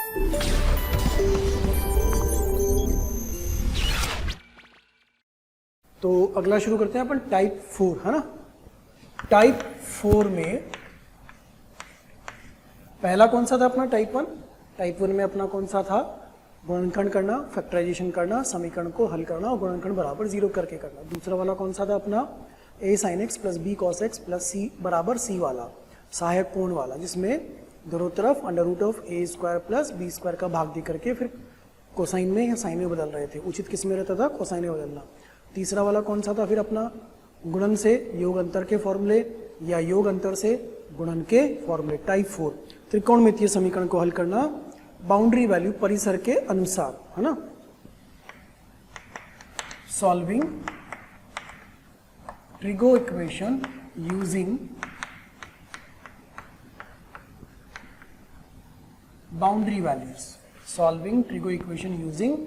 तो अगला शुरू करते हैं अपन टाइप 4, है ना। टाइप 4 में पहला कौन सा था अपना टाइप 1? टाइप 1 में अपना कौन सा था? गुणनखंड करना, फैक्टराइजेशन करना, समीकरण को हल करना और गुणनखंड बराबर 0 करके करना। दूसरा वाला कौन सा था अपना? a sin x plus b cos x plus c बराबर c वाला सहायक कोण वाला, जिसमें दोनों तरफ under root of a square plus b square का भाग दे करके फिर कोसाइन में या साइन में बदल रहे थे। उचित किस में रहता था? कोसाइन में बदलना। तीसरा वाला कौन सा था फिर अपना? गुणन से योग अंतर के फॉर्मूले या योग अंतर से गुणन के फॉर्मूले। टाइप 4 त्रिकोणमितीय समीकरण को हल करना बाउंड्री वैल्यू परिसर के अनुसार, है ना। Solving trigo equation using boundary values. Solving trigo equation using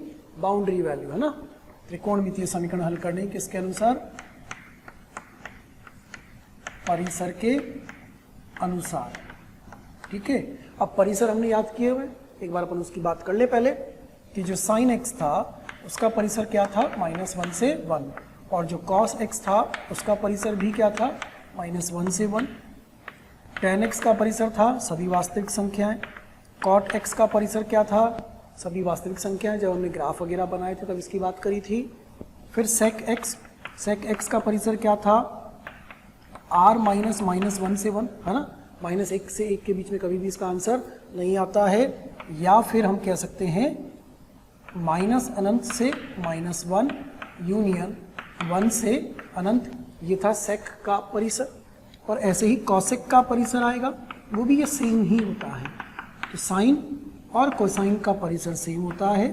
boundary value, है ना। त्रिकोणमितीय समीकरण हल करने किसके अनुसार? परिसर के अनुसार। ठीक है, अब परिसर हमने याद किए हुए, एक बार अपन उसकी बात कर ले पहले कि जो साइन एक्स था उसका परिसर क्या था? -1 से 1, और जो कॉस एक्स था उसका परिसर भी क्या था? -1 से 1। tan एक्स का परिसर था सभी वास्तविक संख्याएं। cot एक्स का परिसर क्या था? सभी वास्तविक संख्याएं। जब हमने ग्राफ वगैरह बनाए थे तब इसकी बात करी थी। फिर sec एक्स का परिसर क्या था? r -1 से 1, है ना। -1 से 1 के बीच में कभी भी इसका आंसर नहीं आता है। या फिर हम कह सकते हैं -अनंत से -1 यूनियन 1 से अनंत, ये था सेक का परिसर। और ऐसे ही कॉसेक का परिसर आएगा, वो भी ये सेम ही होता है। तो साइन और कोसाइन का परिसर सेम होता है,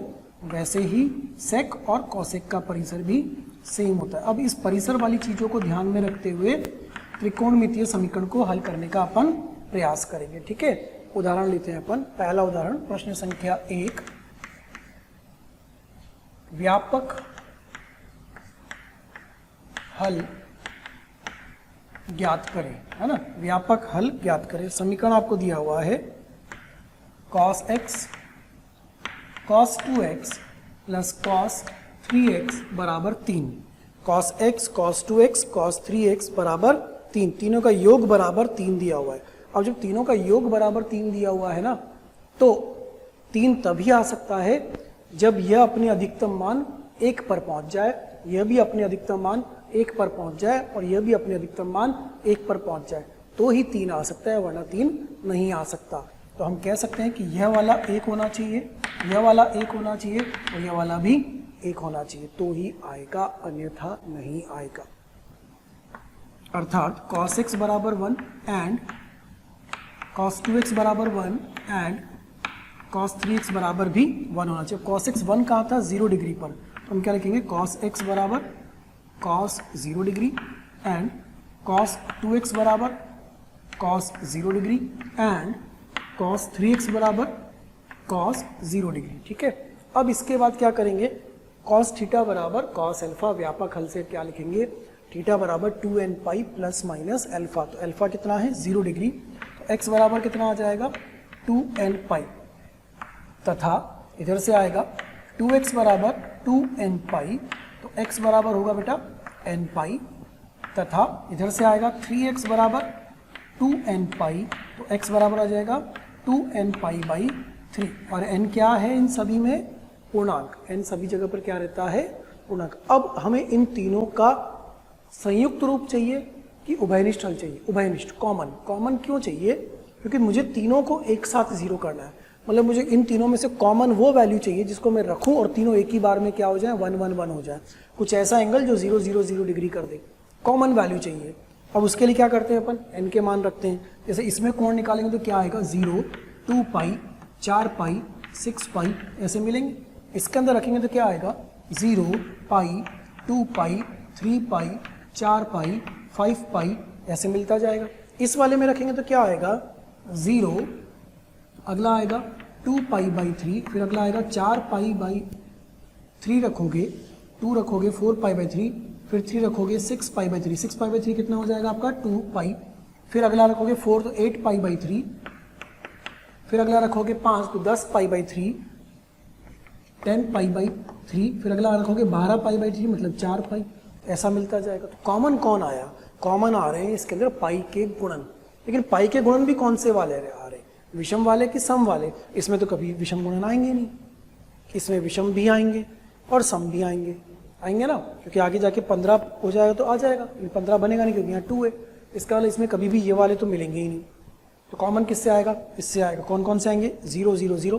वैसे ही सेक और कॉसेक का परिसर भी सेम होता है। अब इस परिसर वाली चीज़ों को ध्यान में रखते हुए त्रिकोणमितीय समीकरण को हल करने का अपन प्रयास करेंगे। ठीक है, उदाहरण लेते हैं अपन। पहला उदाहरण प्रश्न संख्या 1, व्यापक हल ज्ञात करें, है ना। व्यापक हल ज्ञात करें। समीकरण आपको दिया हुआ है cos x cos 2x plus cos 3x बराबर 3। cos x cos 2x cos 3x बराबर 3, तीनों का योग बराबर 3 दिया हुआ है। अब जब तीनों का योग बराबर 3 दिया हुआ है ना, तो 3 तभी आ सकता है जब यह अपने अधिकतम मान 1 पर पहुंच जाए, यह भी अपने अधिकतम मान 1 पर पहुंच जाए और यह भी अपने अधिकतम मान 1 पर पहुंच जाए, तो ही 3 आ सकता है, वरना 3 नहीं आ सकता। तो हम कह सकते हैं कि यह वाला 1 होना चाहिए, यह वाला 1 होना चाहिए और यह वाला भी 1 होना चाहिए, तो ही आएगा, अन्यथा नहीं आएगा। अर्थात cos x बराबर 1 एंड cos 2x बराबर 1 एंड cos 3x बराबर भी 1 होना चाहिए। cos x 1 कहाँ था? 0 डिग्री पर, तो हम क्या लिखेंगे? cos x बराबर cos 0 degree and cos 2x बराबर cos 0 degree and cos 3x बराबर cos 0 डिग्री। ठीक है, अब इसके बाद क्या करेंगे? cos थीटा बराबर cos अल्फा। व्यापक हल से क्या लिखेंगे? थीटा बराबर 2n पाई प्लस माइनस अल्फा। तो अल्फा कितना है? 0 डिग्री। तो x बराबर कितना आ जाएगा? 2n पाई, तथा इधर से आएगा 2x बराबर 2n पाई, तो x बराबर होगा बेटा n पाई, तथा इधर से आएगा 3x बराबर 2n पाई, तो x बराबर आ जाएगा 2n पाई बाई 3। और n क्या है इन सभी में? पूर्णांक। n सभी जगह पर क्या रहता है? पूर्णांक। अब हमें इन तीनों का संयुक्त रूप चाहिए कि उभयनिष्ठ हल चाहिए? उभयनिष्ठ, कॉमन। कॉमन क्यों चाहिए? क्योंकि मुझे तीनों को एक साथ 0 करना है, मतलब मुझे इन तीनों में से कॉमन वो वैल्यू चाहिए जिसको मैं रखूं और तीनों एक ही बार में क्या हो जाए? 1 1 1 हो जाए, कुछ ऐसा एंगल जो 0 0 0 डिग्री कर दे। कॉमन वैल्यू चाहिए। अब उसके लिए क्या करते हैं अपन? n के मान रखते हैं। जैसे इसमें कोण निकालेंगे तो क्या आएगा? 0 2 पाई 4 पाई 6 पाई ऐसे मिलेंगे। इसके अंदर रखेंगे तो क्या आएगा? 0 पाई 2 पाई 3 पाई 4 पाई 5 पाई ऐसे मिलता जाएगा। इस वाले में रखेंगे तो क्या आएगा? 0, अगला आएगा 2 पाई बाई 3, फिर अगला आएगा 4 पाई बाई 3 रखोगे, 2 रखोगे 4 पाई बाई 3, फिर 3 रखोगे 6 पाई बाई 3। 6 पाई बाई 3 कितना हो जाएगा आपका? 2 पाई। फिर अगला रखोगे 4, तो 8 पाई बाई 3, फिर अगला रखोगे 5 तो 10 पाई बाई 3, 10 पाई बाई 3, फिर अगला रखोगे 12 पाई बाई 3 मतलब 4 पाई, ऐसा मिलता जाएगा। तो कॉमन कौन आया? कॉमन आ रहे हैं इसके अंदर पाई के गुणन, लेकिन पाई के गुणन भी कौन से वाले आ रहे हैं? विषम वाले कि सम वाले? इसमें तो कभी विषम गुणन आएंगे नहीं, इसमें विषम भी आएंगे और सम भी आएंगे ना, क्योंकि आगे जाके 15 हो जाएगा तो आ जाएगा, 15 बनेगा नहीं क्योंकि यहाँ 2 है, इसका वाला इसमें कभी भी ये वाले तो मिलेंगे ही नहीं। तो कॉमन किससे आएगा? इससे आएगा। कौन कौन से आएंगे? 0 0 0,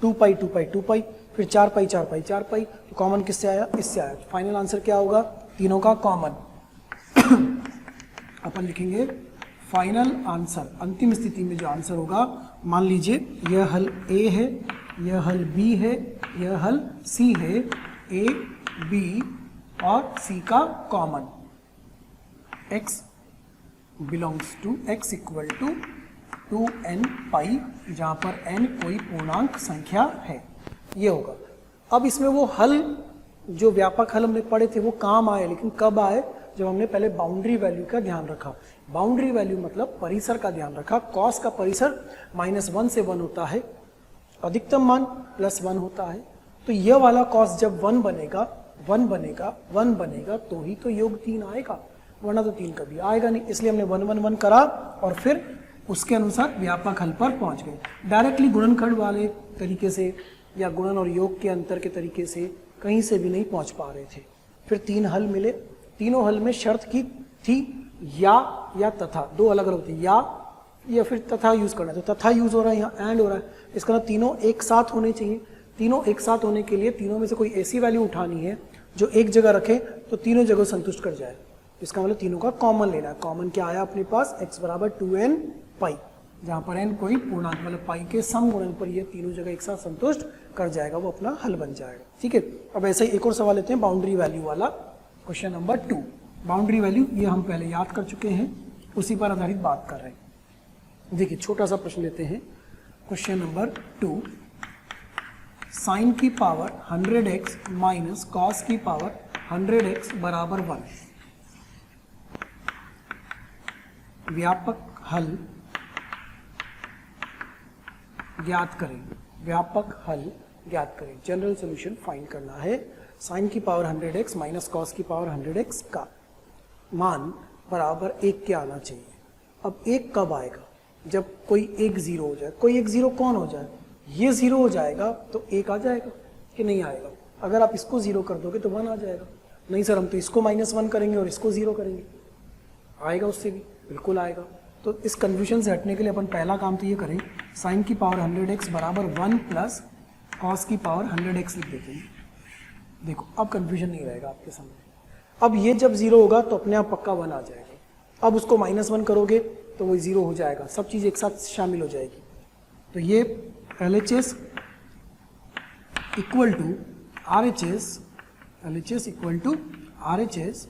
2 पाई 2 पाई 2 पाई, फिर 4 पाई 4 पाई 4 पाई। तो कॉमन किससे आया? इससे आया। तो फाइनल आंसर क्या होगा? तीनों का कॉमन। अपन लिखेंगे फाइनल आंसर, अंतिम स्थिति में जो आंसर होगा, मान लीजिए यह हल ए है, यह हल बी है, यह हल सी है, ए बी और सी का common, x belongs to x equal to 2n पाई, जहाँ पर n कोई पूर्णांक संख्या है, ये होगा। अब इसमें वो हल, जो व्यापक हल हमने पढ़े थे वो काम आए, लेकिन कब आए? जब हमने पहले बाउंड्री वैल्यू का ध्यान रखा। बाउंड्री वैल्यू मतलब परिसर का ध्यान रखा। कॉस का परिसर -1 से 1 होता है, अधिकतम मान +1 होता है। तो यह वाला कॉस जब 1 बनेगा, 1 बनेगा, 1 बनेगा तो ही तो योग 3 आएगा, वरना तो 3 कभी आएगा नहीं। इसलिए हमने 1 1 1 करा और फिर उसके अनुसार व्यापक हल पर पहुंच गए। डायरेक्टली गुणनखंड वाले तरीके से या गुणन और योग के अंतर के तरीके से कहीं से भी नहीं पहुंच पा रहे थे। फिर 3 हल मिले, तीनों हल में शर्त की थी या तथा, 2 अलग अलग होती, या फिर तथा यूज करना। तो तथा यूज हो रहा है, यहाँ एंड हो रहा है, इसका मतलब तीनों एक साथ होने चाहिए। तीनों एक साथ होने के लिए तीनों में से कोई ऐसी वैल्यू उठानी है जो एक जगह रखे तो तीनों जगह संतुष्ट कर जाए। इसका मतलब तीनों का कॉमन लेना है। कॉमन क्या आया अपने पास? x बराबर 2n पाई, जहाँ पर n कोई पूर्णांक मतलब पाई के सम गुणन पर ये तीनों जगह एक साथ संतुष्ट कर जाएगा, वो अपना हल बन जाएगा। ठीक है, अब ऐसे ही एक और सवाल लेते हैं, बाउंड्री वैल्यू वाला, क्वेश्चन नंबर 2। बाउंड्री वैल्यू ये हम पहले याद कर चुके हैं, उसी पर आधारित बात कर रहे हैं। देखिए छोटा सा प्रश्न लेते हैं, क्वेश्चन नंबर 2। साइन की पावर 100x माइनस कॉस की पावर 100x बराबर 1। व्यापक हल ज्ञात करें। व्यापक हल ज्ञात करें, जनरल सॉल्यूशन फाइंड करना है। साइन की पावर 100x माइनस कॉस की पावर 100x का मान बराबर 1 के आना चाहिए। अब 1 कब आएगा? जब कोई एक 0 हो जाए। कोई एक 0 कौन हो जाए? ये 0 हो जाएगा तो 1 आ जाएगा कि नहीं आएगा? अगर आप इसको 0 कर दोगे तो 1 आ जाएगा। नहीं सर, हम तो इसको -1 करेंगे और इसको 0 करेंगे, आएगा उससे भी? बिल्कुल आएगा। तो इस कन्फ्यूजन से हटने के लिए अपन पहला काम तो ये करें, साइन की पावर 100x बराबर 1 प्लस कॉस की पावर 100x लिख देते हैं। देखो अब कन्फ्यूजन नहीं रहेगा आपके सामने। अब ये जब 0 होगा तो अपने आप पक्का 1 आ जाएगा। अब उसको -1 करोगे तो वो 0 हो जाएगा, सब चीज़ एक साथ शामिल हो जाएगी। तो ये LHS equal to RHS equal to RHS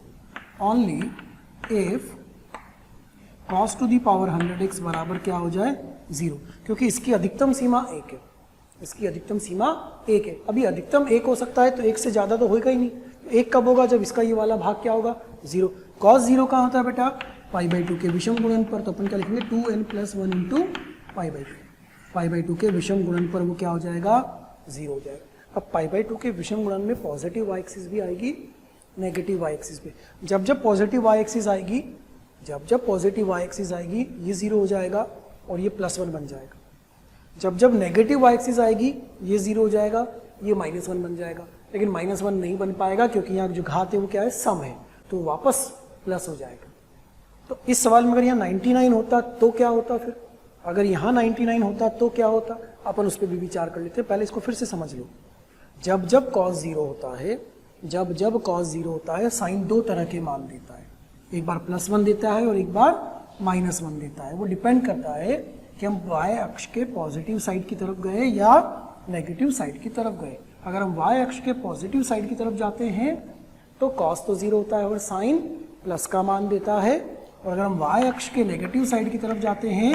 only if cos to the power 100x बराबर क्या हो जाए? 0, क्योंकि इसकी अधिकतम सीमा 1 है। इसकी अधिकतम सीमा 1 है। अभी अधिकतम 1 हो सकता है तो 1 से ज़्यादा तो होगा ही नहीं। तो 1 कब होगा? जब इसका ये वाला भाग क्या होगा? 0। cos 0 कहाँ होता है बेटा? π/2 के विषम गुणन पर। तो अपन क्या लिखेंगे? 2n + 1 into π/2। π/2 के विषम गुणन पर वो क्या हो जाएगा? 0 हो जाएगा। अब π/2 के विषम गुणन में पॉजिटिव y एक्सिस भी आएगी, नेगेटिव y एक्सिस भी। जब पॉजिटिव y एक्सिस आएगी, जब पॉजिटिव y एक्सिस आएगी ये 0 हो जाएगा और ये +1 बन जाएगा। जब नेगेटिव y एक्सिस आएगी ये 0 हो जाएगा, ये -1 बन जाएगा। लेकिन -1 नहीं बन पाएगा क्योंकि यहाँ जो घात है वो क्या है? सम है, तो वापस प्लस हो जाएगा। तो इस सवाल में अगर यहाँ 99 होता तो क्या होता? फिर अगर यहाँ 99 होता तो क्या होता? अपन उस पर भी विचार कर लेते हैं। पहले इसको फिर से समझ लो। जब cos 0 होता है, जब cos 0 होता है, साइन 2 तरह के मान देता है। एक बार +1 देता है और एक बार -1 देता है। वो डिपेंड करता है कि हम y अक्ष के पॉजिटिव साइड की तरफ गए या नेगेटिव साइड की तरफ गए। अगर हम y अक्ष के पॉजिटिव साइड की तरफ जाते हैं तो cos तो 0 होता है और साइन प्लस का मान देता है। और अगर हम y अक्ष के नेगेटिव साइड की तरफ जाते हैं,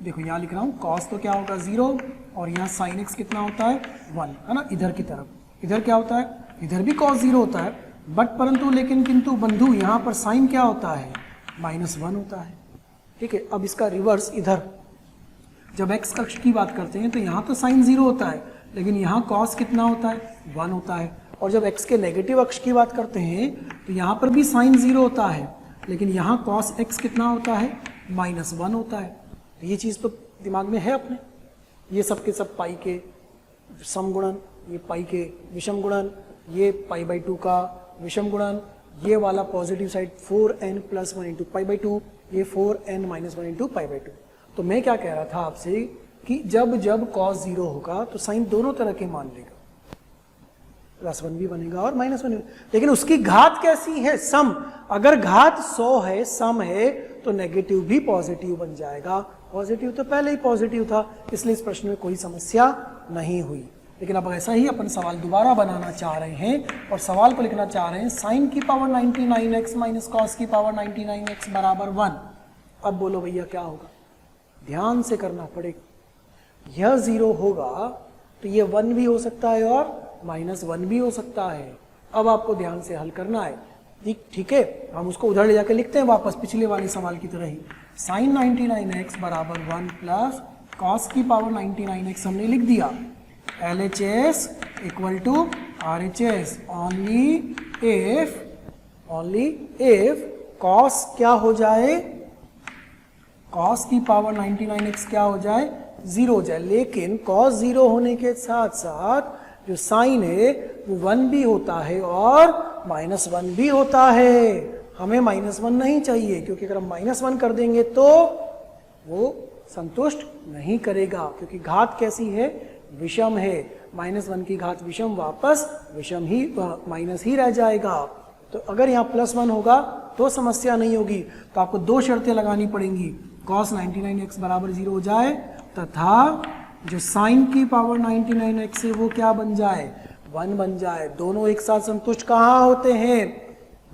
देखो यहाँ लिख रहा हूँ, cos तो क्या होगा? 0, और यहाँ sin x कितना होता है? 1, है ना? इधर की तरफ इधर क्या होता है? इधर भी cos 0 होता है, बट परंतु लेकिन किंतु बंधु यहाँ पर साइन क्या होता है? -1 होता है। ठीक है, अब इसका रिवर्स इधर जब x अक्ष की बात करते हैं तो यहाँ तो साइन 0 होता है, लेकिन यहाँ cos कितना होता है, 1 होता है। और जब x के नेगेटिव अक्ष की बात करते हैं तो यहाँ पर भी साइन 0 होता है, लेकिन यहाँ cos x कितना होता है, -1 होता है। तो ये चीज़ तो दिमाग में है अपने, ये सब के सब पाई के समगुणन, ये पाई के विषम गुणन, ये π/2 का विषम गुणन, ये वाला पॉजिटिव साइड 4n + 1 × π/2, ये 4n - 1 × π/2। तो मैं क्या कह रहा था आपसे कि जब जब cos 0 होगा तो साइन दोनों तरह के मान लेगा, +1 भी बनेगा और -1 भी, लेकिन उसकी घात कैसी है, सम। अगर घात 100 है, सम है, तो नेगेटिव भी पॉजिटिव बन जाएगा। पॉजिटिव तो पहले ही पॉजिटिव था, इसलिए इस प्रश्न में कोई समस्या नहीं हुई। लेकिन अब ऐसा ही अपन सवाल दोबारा बनाना चाह रहे हैं और सवाल को लिखना चाह रहे हैं sin की पावर 99x - cos की पावर 99x = 1। अब बोलो भैया क्या होगा, ध्यान से करना पड़ेगा। यह 0 होगा तो ये 1 भी हो सकता है और -1 भी हो सकता है। अब आपको ध्यान से हल करना है, ठीक है। हम उसको उधर ले जाके लिखते हैं वापस पिछले वाले सवाल की तरह ही। sin 99x = 1 प्लस cos की पावर 99x हमने लिख दिया। LHS = RHS only if cos क्या हो जाए, cos की पावर 99x क्या हो जाए, 0 हो जाए। लेकिन cos 0 होने के साथ साथ जो साइन है वो 1 भी होता है और -1 भी होता है। हमें -1 नहीं चाहिए, क्योंकि अगर हम -1 कर देंगे तो वो संतुष्ट नहीं करेगा, क्योंकि घात कैसी है, विषम है। -1 की घात विषम, वापस विषम ही माइनस ही रह जाएगा। तो अगर यहाँ +1 होगा तो समस्या नहीं होगी। तो आपको 2 शर्तें लगानी पड़ेंगी, cos 99x = 0 हो जाए तथा जो sin की पावर 99x है वो क्या बन जाए, 1 बन जाए। दोनों एक साथ संतुष्ट कहाँ होते हैं,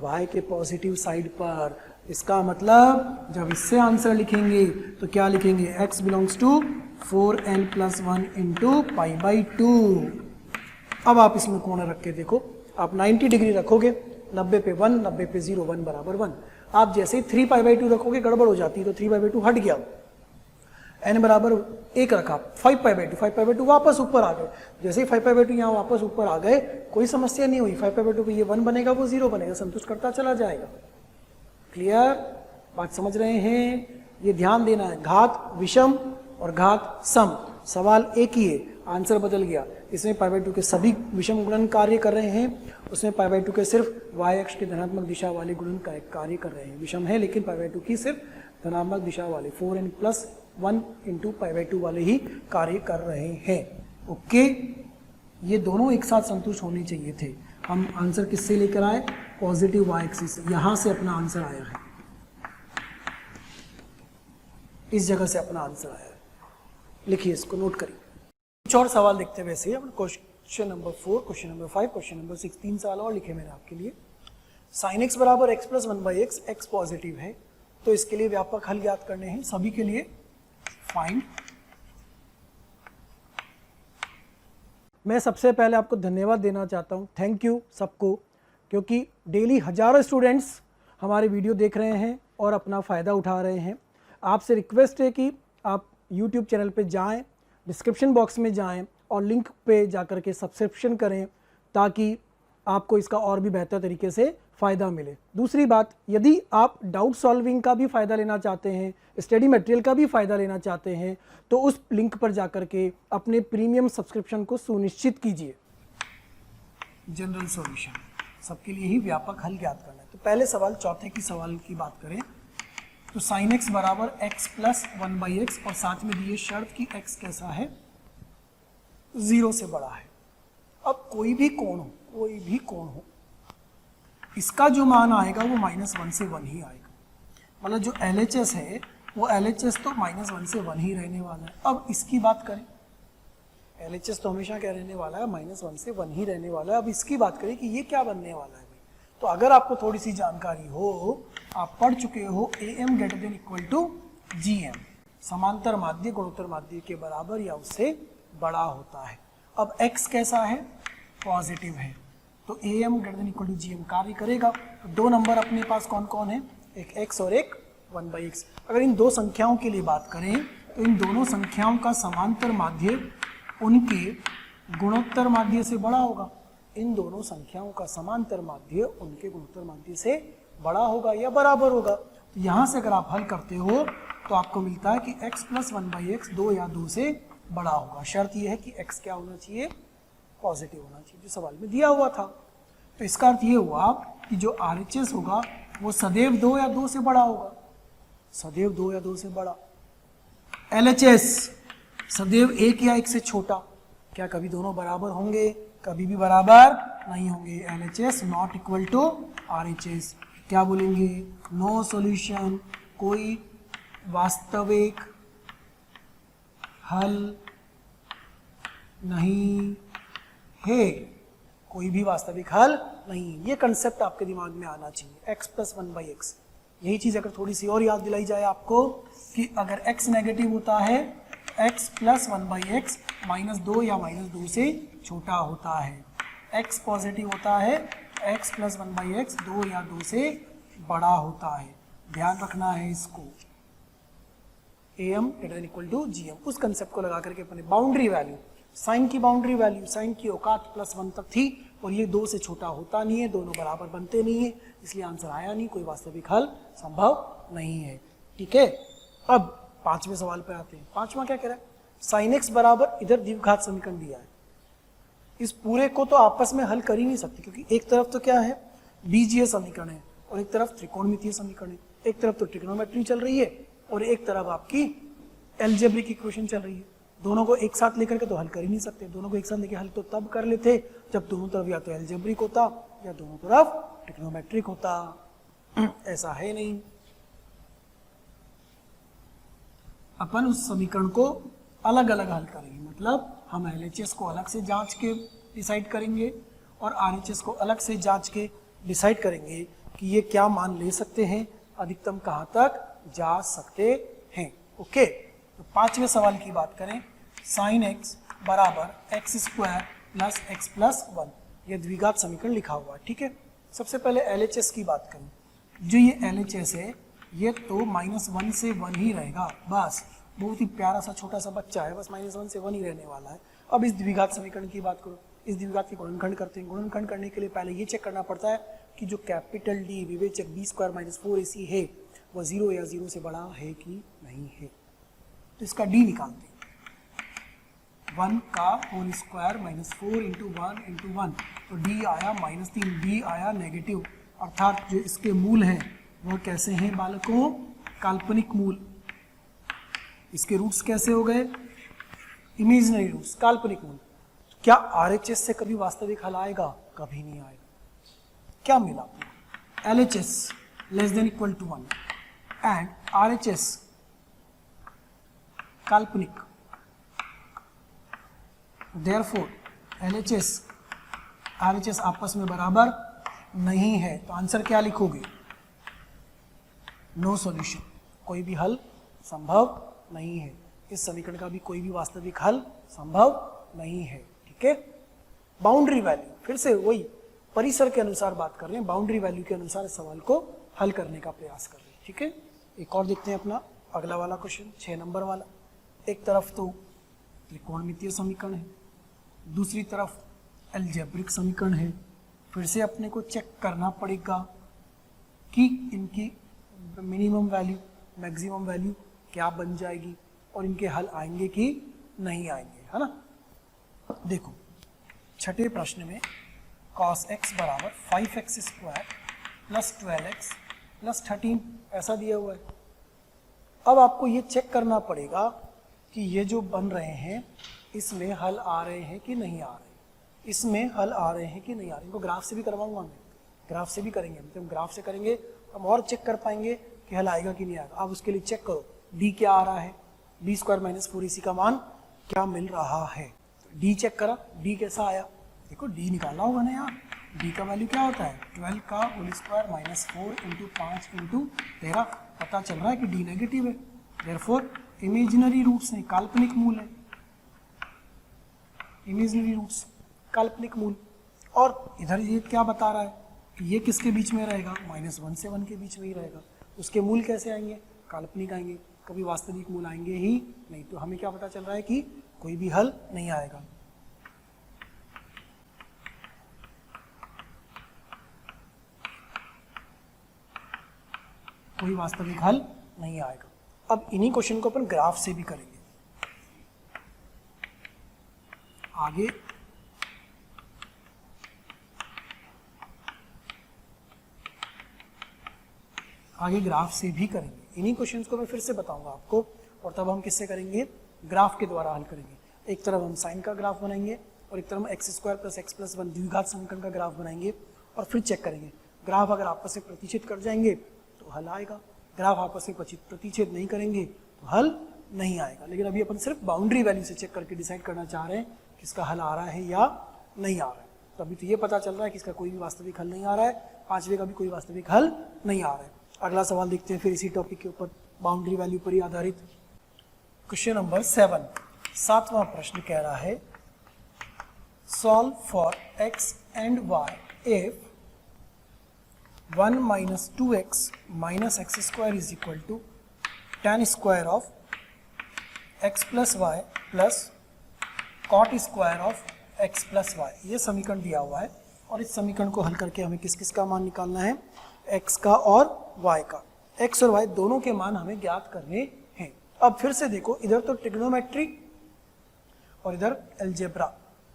y के पॉजिटिव साइड पर। इसका मतलब जब इससे आंसर लिखेंगे तो क्या लिखेंगे, x बिलोंग्स टू 4n + 1 × π/2। अब आप इसमें कोण रख के देखो, आप 90 डिग्री रखोगे, 90 पे 1, 90 पे 0, 1 = 1। आप जैसे ही 3 π/2 रखोगे गड़बड़ हो जाती है, तो 3 π/2 हट गया, n = 1 रखा, 5 π/2 वापस ऊपर आ गए। जैसे ही 5 π/2 यहाँ वापस ऊपर आ गए, कोई समस्या नहीं हुई। 5 π/2 पे ये 1 बनेगा, वो 0 बनेगा, संतुष्ट करता चला जाएगा। क्लियर, बात समझ रहे हैं? ये ध्यान देना है, घात विषम और घात सम, सवाल एक ही है, आंसर बदल गया। इसमें π/2 के सभी विषम गुणन कार्य कर रहे हैं, उसमें π/2 के सिर्फ y अक्ष के धनात्मक दिशा वाले गुणन का कार्य कर रहे हैं। विषम है लेकिन π/2 की सिर्फ धनात्मक दिशा वाले 4n + 1 × π/2 वाले ही कार्य कर रहे हैं। ओके, ये दोनों एक साथ संतुष्ट होने चाहिए थे। हम आंसर किससे लेकर आए, पॉजिटिव y एक्सिस, यहाँ से अपना आंसर आया है, इस जगह से अपना आंसर आया है। लिखिए, इसको नोट करिए। कुछ और सवाल देखते हैं। वैसे ही question number 4, question number 5, question number 6, 3 सवाल और लिखे मैंने आपके लिए। sin x = x + 1/x, x positive है तो इसके लिए व्यापक हल ज्ञात करने हैं सभी के लिए। फाइंड, मैं सबसे पहले आपको धन्यवाद देना चाहता हूँ, थैंक यू सबको, क्योंकि डेली हजारों स्टूडेंट्स हमारे वीडियो देख रहे हैं और अपना फ़ायदा उठा रहे हैं। आपसे रिक्वेस्ट है कि आप YouTube चैनल पे जाएं, डिस्क्रिप्शन बॉक्स में जाएं और लिंक पे जाकर के सब्सक्रिप्शन करें, ताकि आपको इसका और भी बेहतर तरीके से फ़ायदा मिले। दूसरी बात, यदि आप डाउट सॉल्विंग का भी फ़ायदा लेना चाहते हैं, स्टडी मटेरियल का भी फ़ायदा लेना चाहते हैं, तो उस लिंक पर जाकर के अपने प्रीमियम सब्सक्रिप्शन को सुनिश्चित कीजिए। जनरल सॉल्यूशन सबके लिए ही व्यापक हल ज्ञात करना है। तो पहले सवाल, चौथे की सवाल की बात करें तो sin x = x + 1/x और साथ में दिए शर्त कि x कैसा है, 0 से बड़ा है। अब कोई भी कोण हो, इसका जो मान आएगा वो -1 से 1 ही आएगा। मतलब जो LHS है वो LHS तो -1 से 1 ही रहने वाला है। अब इसकी बात करें, LHS तो हमेशा क्या रहने वाला है, -1 से 1 ही रहने वाला है। अब इसकी बात करें कि ये क्या बनने वाला है। तो अगर आपको थोड़ी सी जानकारी हो, आप पढ़ चुके हो AM > GM, समांतर माध्य गुणोत्तर माध्य के बराबर या उससे बड़ा होता है। अब x कैसा है, पॉजिटिव है, तो AM > GM कार्य करेगा। तो 2 नंबर अपने पास कौन कौन है, एक x और एक 1/x। अगर इन 2 संख्याओं के लिए बात करें तो इन दोनों संख्याओं का समांतर माध्य उनके गुणोत्तर माध्य से बड़ा होगा। इन दोनों संख्याओं का समांतर माध्य उनके गुणोत्तर माध्य से बड़ा होगा या बराबर होगा। तो यहाँ से अगर आप हल करते हो तो आपको मिलता है कि x प्लस 1/x 2 या 2 से बड़ा होगा। शर्त यह है कि x क्या होना चाहिए, पॉजिटिव होना चाहिए, जो सवाल में दिया हुआ था। तो इसका अर्थ ये हुआ कि जो RHS होगा वो सदैव 2 या 2 से बड़ा होगा, सदैव 2 या 2 से बड़ा। LHS सदैव 1 या 1 से छोटा। क्या कभी दोनों बराबर होंगे? कभी भी बराबर नहीं होंगे। LHS not equal to RHS। क्या बोलेंगे? नो सॉल्यूशन, कोई वास्तविक हल नहीं है, कोई भी वास्तविक हल नहीं। ये कंसेप्ट आपके दिमाग में आना चाहिए, x प्लस 1/x। यही चीज अगर थोड़ी सी और याद दिलाई जाए आपको कि अगर x नेगेटिव होता है x प्लस 1/x -2 या -2 से छोटा होता है, x पॉजिटिव होता है x प्लस 1/x 2 या 2 से बड़ा होता है। ध्यान रखना है इसको, am > gm। उस कंसेप्ट को लगा करके अपने बाउंड्री वैल्यू, साइन की बाउंड्री वैल्यू, साइन की औकात +1 तक थी और ये 2 से छोटा होता नहीं है, दोनों बराबर बनते नहीं है, इसलिए आंसर आया नहीं, कोई वास्तविक हल संभव नहीं है। ठीक है, अब पांचवें सवाल पे आते हैं। पांचवा क्या कह रहा है? साइन x बराबर, इधर द्विघात समीकरण दिया है, इस पूरे को तो आपस में हल कर ही नहीं सकते, क्योंकि एक तरफ तो क्या है, बीजीय समीकरण है और एक तरफ त्रिकोणमितीय समीकरण है। एक तरफ तो ट्रिग्नोमेट्री चल रही है और एक तरफ आपकी एल्जेब्रिक इक्वेशन चल रही है। दोनों को एक साथ लेकर के तो हल कर ही नहीं सकते। दोनों को एक साथ लेकर हल तो तब कर लेते जब दोनों तरफ या तो एल्जेब्रिक होता या दोनों तरफ ट्रिग्नोमेट्रिक होता। ऐसा है नहीं। अपन उस समीकरण को अलग अलग हल करेंगे, मतलब हम LHS को अलग से जांच के डिसाइड करेंगे और RHS को अलग से जांच के डिसाइड करेंगे कि ये क्या मान ले सकते हैं, अधिकतम कहाँ तक जा सकते हैं। ओके, तो पांचवें सवाल की बात करें, साइन x बराबर x² प्लस x प्लस 1, यह द्विघात समीकरण लिखा हुआ है। ठीक है, सबसे पहले LHS की बात करें। जो ये LHS है ये तो -1 से 1 ही रहेगा, बस। बहुत ही प्यारा सा छोटा सा बच्चा है, बस -1 से 1 ही रहने वाला है। अब इस द्विघात समीकरण की बात करो, इस द्विघात की गुणनखंड करते हैं। गुणनखंड करने के लिए पहले ये चेक करना पड़ता है कि जो कैपिटल D विवेचक b² - 4ac है वह 0 या 0 से बड़ा है कि नहीं है। तो इसका D निकालते हैं। 1 का होल स्क्वायर -4 × 1 × 1, तो D आया -3, D आया नेगेटिव, अर्थात जो इसके मूल हैं वह कैसे हैं बालकों? काल्पनिक मूल। इसके रूट्स कैसे हो गए? इमेजिनरी रूट्स, काल्पनिक मूल। क्या RHS से कभी वास्तविक हल आएगा? कभी नहीं आएगा। क्या मिला? LHS < 1 एंड RHS काल्पनिक, देयरफॉर LHS RHS आपस में बराबर नहीं है। तो आंसर क्या लिखोगे? नो सॉल्यूशन, कोई भी हल संभव नहीं है। इस समीकरण का भी कोई भी वास्तविक हल संभव नहीं है। ठीक है, बाउंड्री वैल्यू, फिर से वही परिसर के अनुसार बात कर रहे हैं, बाउंड्री वैल्यू के अनुसार इस सवाल को हल करने का प्रयास कर रहे हैं। ठीक है, एक और देखते हैं अपना अगला वाला क्वेश्चन, 6 नंबर वाला। एक तरफ तो त्रिकोणमितीय समीकरण है, दूसरी तरफ एल्जेब्रिक समीकरण है। फिर से अपने को चेक करना पड़ेगा कि इनकी मिनिमम वैल्यू, मैक्सिमम वैल्यू क्या बन जाएगी और इनके हल आएंगे कि नहीं आएंगे, है ना। देखो, छठे प्रश्न में cos x बराबर 5x² प्लस 12x प्लस 13 ऐसा दिया हुआ है। अब आपको ये चेक करना पड़ेगा कि ये जो बन रहे हैं इसमें हल आ रहे हैं कि नहीं आ रहे, इसमें हल आ रहे हैं कि नहीं आ रहे। इनको ग्राफ से भी करवाऊंगा मैं, ग्राफ से भी करेंगे हम। जब ग्राफ से करेंगे हम और चेक कर पाएंगे कि हल आएगा कि नहीं आएगा। अब उसके लिए चेक करो D क्या आ रहा है, b² - 4ac का मान क्या मिल रहा है। D चेक करा, D कैसा आया, देखो D निकालना होगा ना यार। D का वैल्यू क्या होता है? 12 का होल स्क्वायर -4 × 5 × 13। पता चल रहा है कि D नेगेटिव है, देयरफॉर इमेजिनरी रूट्स हैं, काल्पनिक मूल है, इमेजिनरी रूट्स काल्पनिक मूल। और इधर ये क्या बता रहा है कि ये किसके बीच में रहेगा? -1 से 1 के बीच में ही रहेगा। उसके मूल कैसे आएंगे? काल्पनिक आएंगे। कभी वास्तविक मूल आएंगे ही नहीं। तो हमें क्या पता चल रहा है कि कोई भी हल नहीं आएगा। कोई वास्तविक हल नहीं आएगा। अब इन्हीं क्वेश्चन को अपन ग्राफ से भी करेंगे। आगे ग्राफ से भी करेंगे। इन्हीं क्वेश्चंस को मैं फिर से बताऊंगा आपको, और तब हम किससे करेंगे, ग्राफ के द्वारा हल करेंगे। एक तरफ हम साइन का ग्राफ बनाएंगे और एक तरफ हम x² + x + 1 द्विघात समीकरण का ग्राफ बनाएंगे और फिर चेक करेंगे। ग्राफ अगर आपस में प्रतिच्छेद कर जाएंगे तो हल आएगा, ग्राफ आपस में प्रतिच्छेद नहीं करेंगे तो हल नहीं आएगा। लेकिन अभी अपन सिर्फ बाउंड्री वैल्यू से चेक करके डिसाइड करना चाह रहे हैं कि इसका हल आ रहा है या नहीं आ रहा है। तो अभी तो ये पता चल रहा है कि इसका कोई भी वास्तविक हल नहीं आ रहा है, पांचवे का भी कोई वास्तविक हल नहीं आ रहा है। अगला सवाल देखते हैं फिर इसी टॉपिक के ऊपर, बाउंड्री वैल्यू पर ही आधारित। क्वेश्चन नंबर 7, 7वां प्रश्न कह रहा है solve for x and y if 1 - 2x - x² is equal to tan square of x plus y plus cot square of x plus y। ये समीकरण दिया हुआ है और इस समीकरण को हल करके हमें किस किस का मान निकालना है, x का और y का। x और y दोनों के मान हमें ज्ञात करने हैं। अब फिर से देखो, इधर तो ट्रिग्नोमेट्री और इधर अलजेब्रा,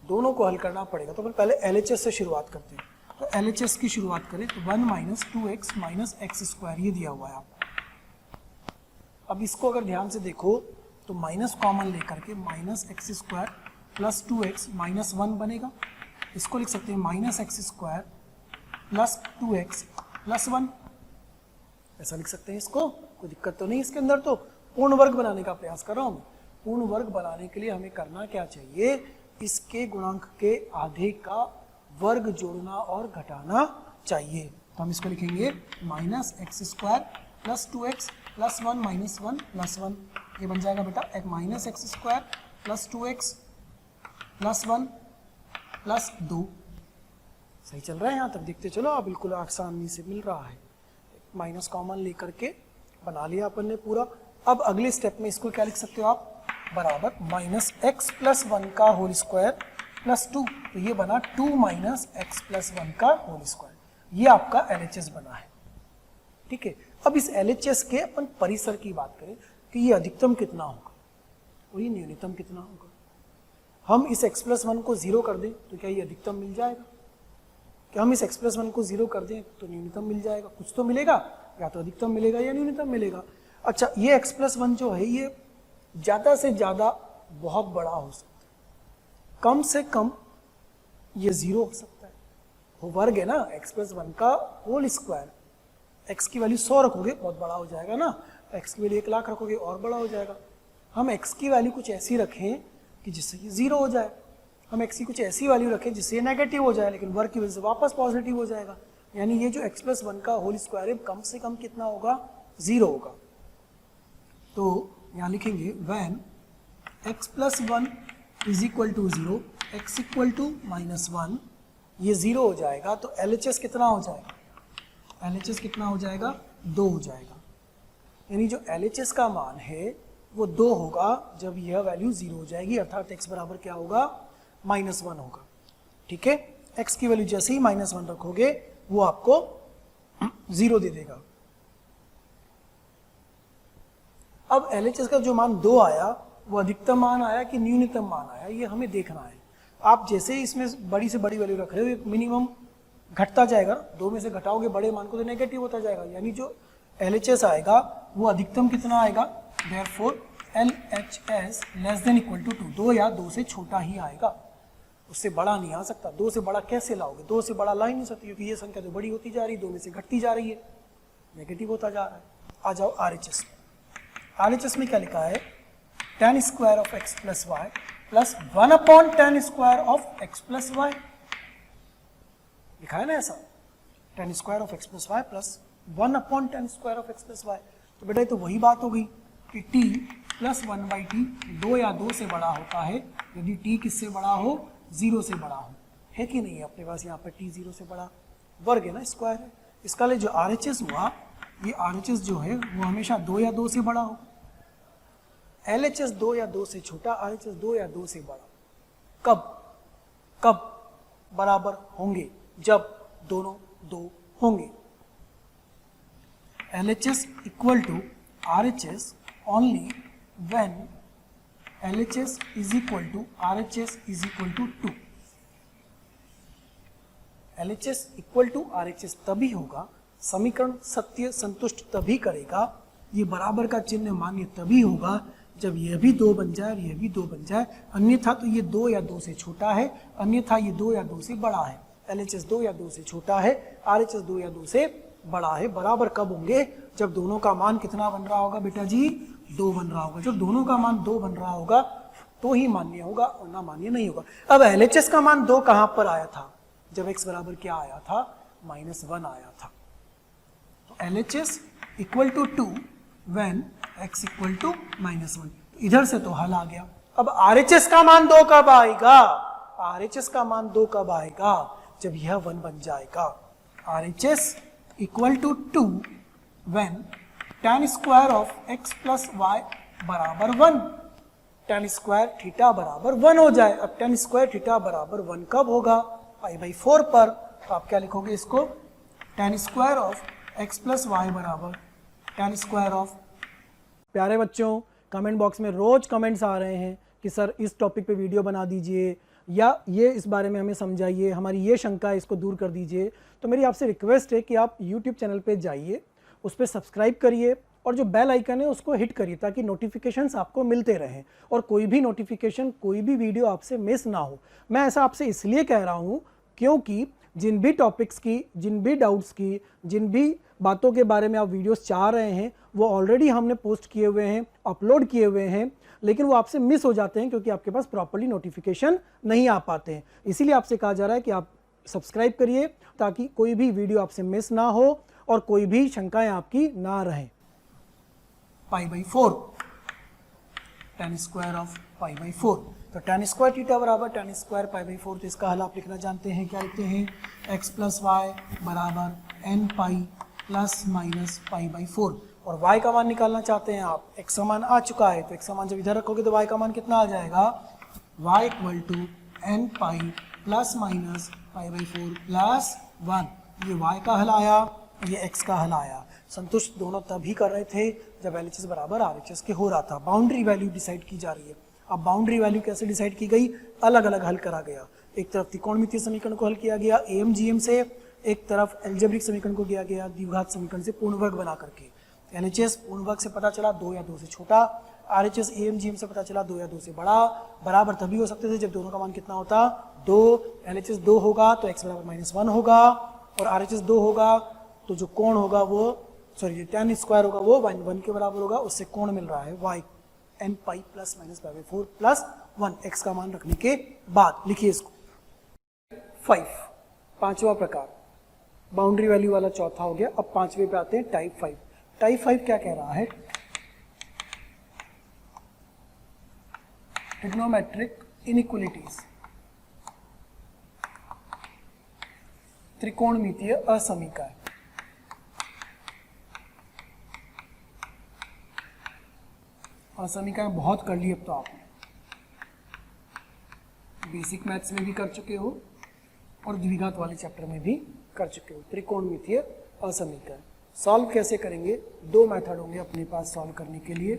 दोनों को हल करना पड़ेगा। तो पहले LHS से शुरुआत करते हैं। तो LHS की शुरुआत करें तो 1 - 2x - x² ये दिया हुआ है आपको। अब इसको अगर ध्यान से देखो तो माइनस कॉमन लेकर के -x² + 2x - 1 बनेगा। इसको लिख सकते हैं -x² + 2x + 1, ऐसा लिख सकते हैं इसको, कोई दिक्कत तो नहीं इसके अंदर। तो पूर्ण वर्ग बनाने का प्रयास कर रहा हूँ। पूर्ण वर्ग बनाने के लिए हमें करना क्या चाहिए, इसके गुणांक के आधे का वर्ग जोड़ना और घटाना चाहिए। तो हम इसको लिखेंगे -x² + 2x + 1 - 1 + 1, ये बन जाएगा बेटा -x² + 2x + 1 + 2। सही चल रहा है यहाँ तक, देखते चलो, आप बिल्कुल आसानी से मिल रहा है। माइनस कॉमन लेकर के बना लिया अपन ने पूरा। अब अगले स्टेप में इसको क्या लिख सकते हो आप, बराबर -x + 1 का होल स्क्वायर + 2। तो ये बना 2 - x + 1 का होल स्क्वायर। ये आपका LHS बना है, ठीक है। अब इस LHS के अपन परिसर की बात करें कि ये अधिकतम कितना होगा और ये न्यूनतम कितना होगा। हम इस x + 1 को 0 कर दें तो क्या ये अधिकतम मिल जाएगा, कि हम इस x + 1 को 0 कर दें तो न्यूनतम मिल जाएगा। कुछ तो मिलेगा, या तो अधिकतम मिलेगा या न्यूनतम मिलेगा। अच्छा, ये x + 1 जो है ये ज़्यादा से ज़्यादा बहुत बड़ा हो सकता है, कम से कम ये 0 हो सकता है। वो वर्ग है ना, x + 1 का होल स्क्वायर। x की वैल्यू 100 रखोगे बहुत बड़ा हो जाएगा ना, x की वैल्यू 1 लाख रखोगे और बड़ा हो जाएगा। हम x की वैल्यू कुछ ऐसी रखें कि जिससे ये 0 हो जाए, हम x की कुछ ऐसी वैल्यू रखें जिससे ये नेगेटिव हो जाए, लेकिन वर्ग की वजह से वापस पॉजिटिव हो जाएगा। यानी ये जो x + 1 का होल स्क्वायर है कम से कम कितना होगा, 0 होगा। तो यहाँ लिखेंगे when x + 1 = 0, x = -1, ये 0 हो जाएगा। तो LHS कितना हो जाएगा, LHS कितना हो जाएगा, 2 हो जाएगा। यानी जो LHS का मान है वो 2 होगा जब यह वैल्यू 0 हो जाएगी, अर्थात x बराबर क्या होगा, -1 होगा, ठीक है। x की वैल्यू जैसे ही -1 रखोगे वो आपको 0 दे देगा। अब LHS का जो मान 2 आया वो अधिकतम मान आया कि न्यूनतम मान आया, ये हमें देखना है। आप जैसे ही इसमें बड़ी से बड़ी वैल्यू रख रहे हो मिनिमम घटता जाएगा, 2 में से घटाओगे बड़े मान को तो नेगेटिव होता जाएगा। यानी जो LHS आएगा वो अधिकतम कितना आएगा, देयरफॉर LHS <= 2, 2 या 2 से छोटा ही आएगा, उससे बड़ा नहीं आ सकता। 2 से बड़ा कैसे लाओगे, 2 से बड़ा ला ही नहीं सकते, क्योंकि ये संख्या तो बड़ी होती जा रही है, 2 में से घटती जा रही है, नेगेटिव होता जा रहा है। आ जाओ RHS में। RHS में क्या लिखा है, tan square of x + y + 1/tan square of x + y, लिखा है ना ऐसा, tan square of x + y + 1/tan square of x + y। तो बेटा तो वही बात हो गई कि t + 1/t 2 या 2 से बड़ा होता है यदि t किससे बड़ा हो, 0 से बड़ा हो, है कि नहीं है अपने पास यहाँ पर t 0 से बड़ा, वर्ग है ना, स्क्वायर है। इसका लिए जो RHS हुआ, ये RHS जो है वो हमेशा 2 या 2 से बड़ा हो, LHS 2 या 2 से छोटा, RHS 2 या 2 से बड़ा। कब बराबर होंगे? जब दोनों 2 होंगे। LHS equal to RHS only when LHS is equal to RHS is equal to 2। LHS equal to RHS तभी होगा, समीकरण सत्य संतुष्ट तभी करेगा, ये बराबर का चिन्ह मान्य तभी होगा जब यह भी 2 बन जाए और यह भी 2 बन जाए, अन्यथा तो ये 2 या 2 से छोटा है, अन्यथा ये 2 या 2 से बड़ा है। LHS 2 या 2 से छोटा है, RHS 2 या 2 से बड़ा है। बराबर कब होंगे? जब दोनों का मान कितना बन रहा होगा बेटा जी? 2 बन रहा होगा। जब दोनों का मान 2 बन रहा होगा तो ही मान्य होगा, वरना मान्य नहीं होगा। अब LHS का मान 2 कहां पर आया था? जब x बराबर क्या आया था? -1 आया था। तो LHS equal to 2 when x equal to -1। तो इधर से तो हल आ गया। अब RHS का मान 2 कब आएगा? RHS का मान 2 कब आएगा? जब यह 1 बन जाएगा। RHS equal to 2 when tan square of x plus y बराबर 1। tan स्क्वायर थीटा बराबर 1 हो जाए। अब tan स्क्वायर थीटा बराबर 1 कब होगा? π/4 पर। तो आप क्या लिखोगे इसको? tan square of x plus y बराबर tan स्क्वायर ऑफ। प्यारे बच्चों, कमेंट बॉक्स में रोज कमेंट्स आ रहे हैं कि सर इस टॉपिक पे वीडियो बना दीजिए, या ये इस बारे में हमें समझाइए, हमारी ये शंका है इसको दूर कर दीजिए। तो मेरी आपसे रिक्वेस्ट है कि आप YouTube चैनल पे जाइए, उस पर सब्सक्राइब करिए और जो बेल आइकन है उसको हिट करिए ताकि नोटिफिकेशंस आपको मिलते रहें और कोई भी नोटिफिकेशन, कोई भी वीडियो आपसे मिस ना हो। मैं ऐसा आपसे इसलिए कह रहा हूँ क्योंकि जिन भी टॉपिक्स की, जिन भी डाउट्स की, जिन भी बातों के बारे में आप वीडियोस चाह रहे हैं वो ऑलरेडी हमने पोस्ट किए हुए हैं, अपलोड किए हुए हैं, लेकिन वो आपसे मिस हो जाते हैं क्योंकि आपके पास प्रॉपर्ली नोटिफिकेशन नहीं आ पाते हैं। इसीलिए आपसे कहा जा रहा है कि आप सब्सक्राइब करिए ताकि कोई भी वीडियो आपसे मिस ना हो और कोई भी शंकाएं आपकी ना रहें। π/4 tan स्क्वायर ऑफ π/4। तो tan स्क्वायर थीटा बराबर tan स्क्वायर π/4। तो इसका हल आप लिखना जानते हैं। क्या लिखते हैं? x प्लस वाई बराबर n पाई प्लस माइनस π/4। और y का मान निकालना चाहते हैं आप। x का मान आ चुका है तो x का मान जब इधर रखोगे तो y का मान कितना आ जाएगा? y equal to n pi plus minus π/4 plus 1। ये y का हल आया, ये x का हल आया। संतुष्ट दोनों तभी कर रहे थे जब LHS बराबर RHS के हो रहा था। बाउंड्री वैल्यू डिसाइड की जा रही है। अब बाउंड्री वैल्यू कैसे डिसाइड की गई? अलग अलग हल करा गया। एक तरफ त्रिकोणमितीय समीकरण को हल किया गया AMGM से, एक तरफ एल्जेब्रिक समीकरण को किया गया द्विघात समीकरण से पूर्ण वर्ग बना करके। LHS पूर्ण वर्ग से पता चला 2 या 2 से छोटा, RHS AMGM से पता चला 2 या 2 से बड़ा। बराबर तभी हो सकते थे जब दोनों का मान कितना होता? 2। LHS 2 होगा तो x बराबर -1 होगा और RHS 2 होगा तो जो कोण होगा वो, सॉरी tan स्क्वायर होगा वो 1 के बराबर होगा। उससे कोण मिल रहा है y n pi plus minus π/4 plus 1 x का मान रखने के बाद। लिखिए इसको। 5 पांचवा प्रकार, बाउंड्री वैल्यू वाला चौथा हो गया। अब पांचवे पे आते हैं टाइप 5। टाइप 5 क्या कह रहा है? ट्रिग्नोमेट्रिक इनइक्वलिटीज, त्रिकोणमितीय असमीकरण। असमीकरण बहुत कर लिए अब तो आपने, बेसिक मैथ्स में भी कर चुके हो और द्विघात वाले चैप्टर में भी कर चुके हो। त्रिकोणमितीय असमीकरण सॉल्व कैसे करेंगे? 2 मेथड होंगे अपने पास सॉल्व करने के लिए।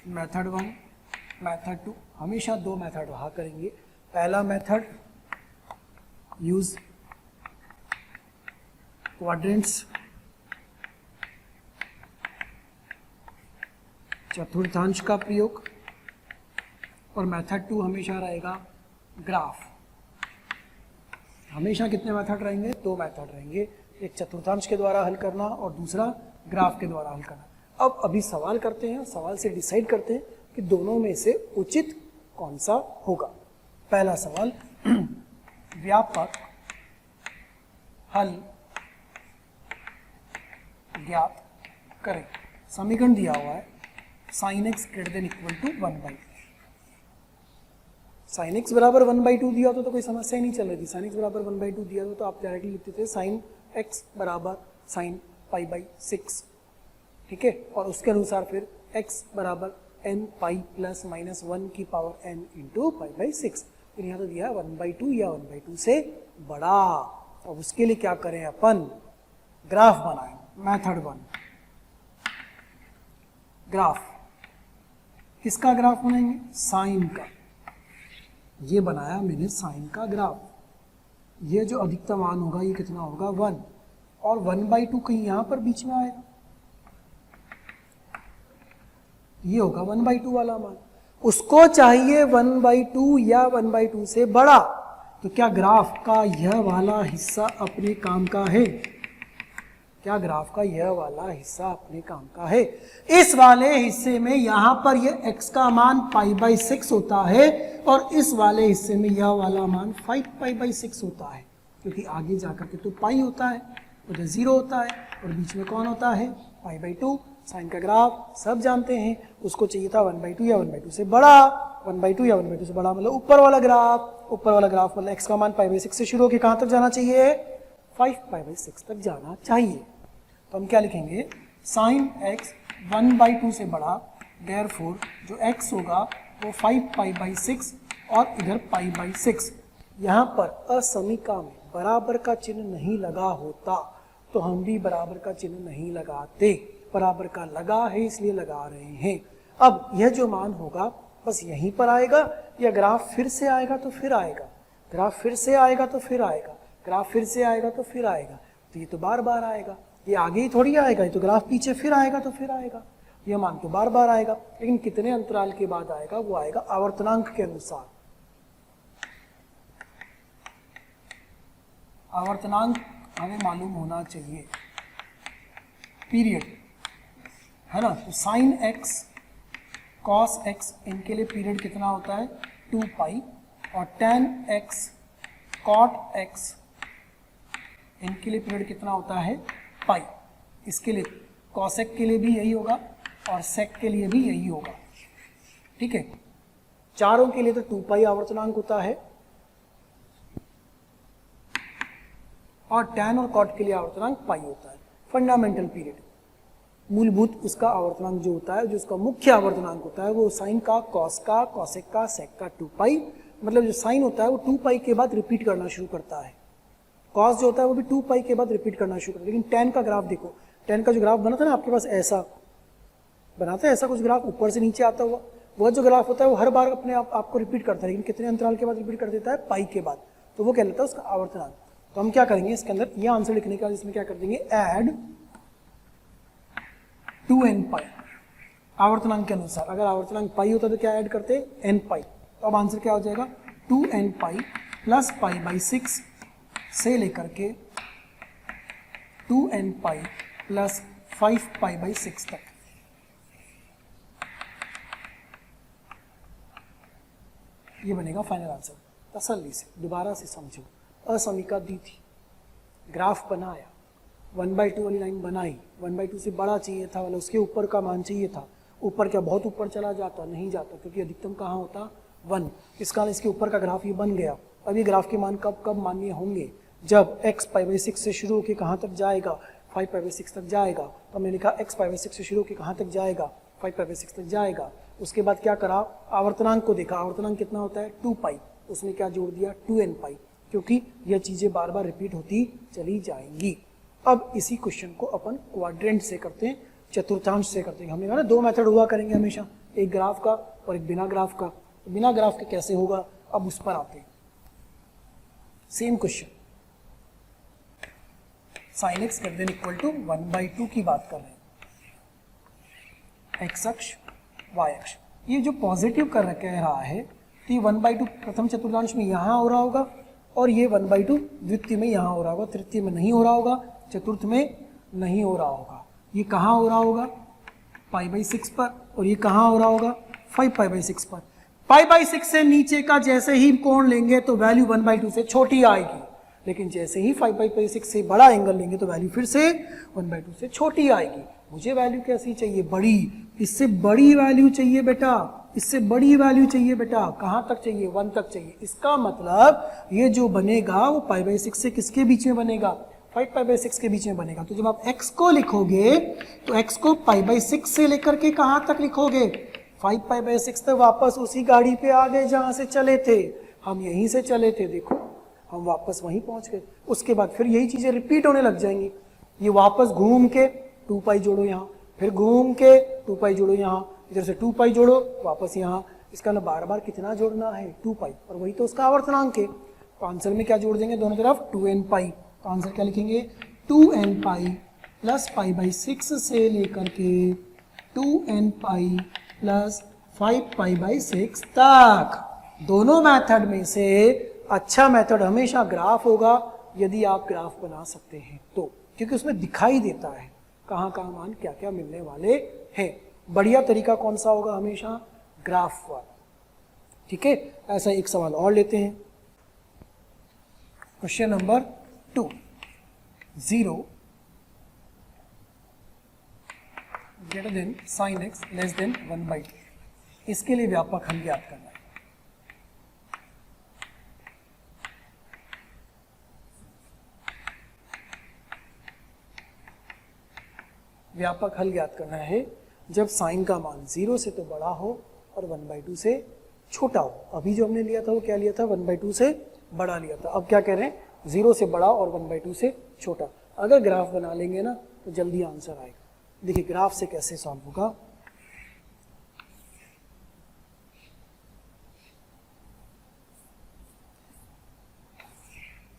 मेथड 1, मेथड 2, हमेशा 2 मेथड रहा करेंगे। पहला मेथड यूज क्वाड्रेंट्स, चतुर्थांश का प्रयोग, और मेथड 2 हमेशा रहेगा ग्राफ। हमेशा कितने मेथड रहेंगे? 2 मेथड रहेंगे, एक चतुर्थांश के द्वारा हल करना और दूसरा ग्राफ के द्वारा हल करना। अब अभी सवाल करते हैं, सवाल से डिसाइड करते हैं कि दोनों में से उचित कौन सा होगा। पहला सवाल, व्यापक हल ज्ञात करें। समीकरण दिया हुआ है sin x greater than equal to 1/2। sin x बराबर 1/2 दिया तो कोई समस्या ही नहीं चल रही थी। sin x बराबर 1/2 दिया तो आप डायरेक्टली लिखते थे sin x बराबर sin पाई बाई 6, ठीक है। और उसके अनुसार फिर x बराबर n पाई प्लस माइनस 1 की power n into pi by 6। फिर यहाँ तो दिया 1/2 या 1/2 से बड़ा। अब उसके लिए क्या करें अपन, ग्राफ बनाएं। मेथड 1, ग्राफ, किसका ग्राफ बनाएंगे, साइन का। ये बनाया मैंने साइन का ग्राफ। ये जो अधिकतम मान होगा ये कितना होगा 1, और 1/2 कहीं यहां पर बीच में आएगा, ये होगा 1/2 वाला मान। उसको चाहिए 1/2 या 1/2 से बड़ा। तो क्या ग्राफ का यह वाला हिस्सा अपने काम का है, क्या ग्राफ का यह वाला हिस्सा अपने काम का है। इस वाले हिस्से में यहां पर यह x का मान पाई बाई 6 होता है, और इस वाले हिस्से में यह वाला मान 5 पाई बाई 6 होता है, क्योंकि आगे जाकर के तो पाई होता है, उधर 0 होता है, और बीच में कौन होता है, पाई बाई 2। साइन का ग्राफ सब जानते हैं, उसको चाहिए था 1/2 या 1/2 से बड़ा। 1/2 या 1/2 से बड़ा मतलब ऊपर वाला ग्राफ। ऊपर वाला ग्राफ मतलब x का मान पाई बाई 6 से शुरू होकर कहां तक जाना चाहिए, 5 पाई बाई 6 तक जाना चाहिए। तो हम क्या लिखेंगे, साइन x 1/2 से बड़ा, देयरफॉर जो x होगा वो 5 पाई बाई 6 और इधर पाई बाई 6। यहाँ पर असमीका में बराबर का चिन्ह नहीं लगा होता तो हम भी बराबर का चिन्ह नहीं लगाते, बराबर का लगा है इसलिए लगा रहे हैं। अब यह जो मान होगा बस यहीं पर आएगा, या ग्राफ फिर से आएगा तो फिर आएगा, ग्राफ फिर से आएगा तो फिर आएगा, ग्राफ फिर से आएगा तो फिर आएगा। तो ये तो बार बार आएगा, ये आगे ही थोड़ी आएगा, ये तो ग्राफ पीछे फिर आएगा तो फिर आएगा। यह मान तो बार बार आएगा, लेकिन कितने अंतराल के बाद आएगा, वो आएगा आवर्तनांक के अनुसार। आवर्तनांक हमें मालूम होना चाहिए, पीरियड है ना। तो साइन x कॉस x इनके लिए पीरियड कितना होता है 2 पाई, और tan x cot x इनके लिए पीरियड कितना होता है पाई। इसके लिए कॉसेक के लिए भी यही होगा और सेक के लिए भी यही होगा, ठीक है। चारों के लिए तो 2 पाई आवर्तनांक होता है, और tan और cot के लिए आवर्तनांक पाई होता है। फंडामेंटल पीरियड, मूलभूत उसका आवर्तनांक जो होता है, जो उसका मुख्य आवर्तनांक होता है, वो साइन का, कॉस का, कॉसेक का, सेक का 2 पाई। मतलब जो साइन होता है वो 2 पाई के बाद रिपीट करना शुरू करता है, कॉस जो होता है वो भी 2 पाई के बाद रिपीट करना शुरू करता है। लेकिन tan का ग्राफ देखो, tan का जो ग्राफ बना था ना आपके पास, ऐसा बनाता है, ऐसा कुछ ग्राफ ऊपर से नीचे आता हुआ, वह जो ग्राफ होता है वो हर बार अपने आपको रिपीट करता है, लेकिन कितने अंतराल के बाद रिपीट कर देता है, पाई के बाद। तो वो कहलाता है उसका आवर्तनांक। तो हम क्या करेंगे इसके अंदर, ये आंसर लिखने का इसमें क्या कर देंगे, ऐड 2n पाई आवर्तनांक के अनुसार। अगर आवर्तनांक पाई होता तो क्या ऐड करते, n पाई। तो अब आंसर क्या हो जाएगा, 2n pi plus pi by 6 से लेकर के 2n pi plus 5 pi by 6 तक। ये बनेगा फाइनल आंसर। तसल्ली से दोबारा से समझो, असमीका दी थी, ग्राफ बनाया, 1/2 वाली लाइन बनाई, 1/2 से बड़ा चाहिए था, वाला उसके ऊपर का मान चाहिए था। ऊपर क्या बहुत ऊपर चला जाता, नहीं जाता, क्योंकि अधिकतम कहाँ होता 1। इस कारण इसके ऊपर का ग्राफ ये बन गया। अब ये ग्राफ के मान कब कब मान्य होंगे, जब x पाई बाई 6 से शुरू होकर कहाँ तक जाएगा, 5 पाई बाई 6 तक जाएगा। तो हमने लिखा x पाई बाई 6 से शुरू होकर कहाँ तक जाएगा, 5 पाई बाई 6 तक जाएगा। उसके बाद क्या करा, आवर्तनांक को देखा, आवर्तनांक कितना होता है 2 पाई, उसमें क्या जोड़ दिया 2n पाई, क्योंकि यह चीजें बार बार रिपीट होती चली जाएंगी। अब इसी क्वेश्चन को अपन क्वाड्रेंट से करते हैं, चतुर्थांश से करते हैं। हमने कहा ना 2 मेथड हुआ करेंगे हमेशा, एक ग्राफ का और एक बिना ग्राफ का। बिना ग्राफ के कैसे होगा, अब उस पर आते हैं। Same question, sine x greater than equal to 1/2 की बात कर रहे हैं, x अक्ष y अक्ष। ये जो पॉजिटिव कर कह रहा है, तो ये 1/2 प्रथम चतुर्थांश में यहाँ हो रहा होगा, और ये 1/2 द्वितीय में यहाँ हो रहा होगा, तृतीय में नहीं हो रहा होगा, चतुर्थ में नहीं हो रहा होगा। ये कहाँ हो रहा होगा, पाई बाई 6 पर, और ये कहाँ हो रहा होगा 5 पाई बाई 6 पर। पाई बाई 6 से नीचे का जैसे ही कोण लेंगे तो वैल्यू 1/2 से छोटी आएगी, लेकिन जैसे ही 5 पाई 6 से बड़ा एंगल लेंगे तो वैल्यू फिर से 1/2 से छोटी आएगी। मुझे वैल्यू कैसी चाहिए, बड़ी, इससे बड़ी वैल्यू चाहिए बेटा, इससे बड़ी वैल्यू चाहिए बेटा। कहाँ तक चाहिए, 1 तक चाहिए। इसका मतलब ये जो बनेगा वो पाई बाई 6 से किसके बीच में बनेगा, 5π/6 के बीच में बनेगा। तो जब आप x को लिखोगे तो x को π/6 से लेकर के कहाँ तक लिखोगे, 5π/6 तक वापस उसी गाड़ी पे आ गए जहाँ से चले थे, हम यहीं से चले थे, देखो हम वापस वहीं पहुँच गए। उसके बाद फिर यही चीज़ें रिपीट होने लग जाएंगी, ये वापस घूम के 2π जोड़ो यहाँ, फिर घूम के 2π जोड़ो यहाँ, इधर से 2π जोड़ो वापस यहाँ, इसका ना बार बार कितना जोड़ना है 2π, और वही तो उसका आवर्तनांक है। तो आंसर में क्या जोड़ देंगे दोनों तरफ 2nπ, तो आंसर क्या लिखेंगे 2nπ प्लस π/6 से लेकर के 2nπ प्लस 5π/6 तक। दोनों मेथड में से अच्छा मेथड हमेशा ग्राफ होगा, यदि आप ग्राफ बना सकते हैं तो, क्योंकि उसमें दिखाई देता है कहाँ कहाँ मान क्या क्या मिलने वाले हैं। बढ़िया तरीका कौन सा होगा, हमेशा ग्राफ वाला। ठीक है, ऐसा एक सवाल और लेते हैं। Question number 2, 0 greater than sin x less than 1/2, इसके लिए व्यापक हल ज्ञात करना है। व्यापक हल ज्ञात करना है जब साइन का मान 0 से तो बड़ा हो और 1/2 से छोटा हो। अभी जो हमने लिया था वो क्या लिया था, 1/2 से बड़ा लिया था। अब क्या कह रहे हैं, 0 से बड़ा और 1/2 से छोटा। अगर ग्राफ बना लेंगे ना तो जल्दी आंसर आएगा। देखिए ग्राफ से कैसे सॉल्व होगा,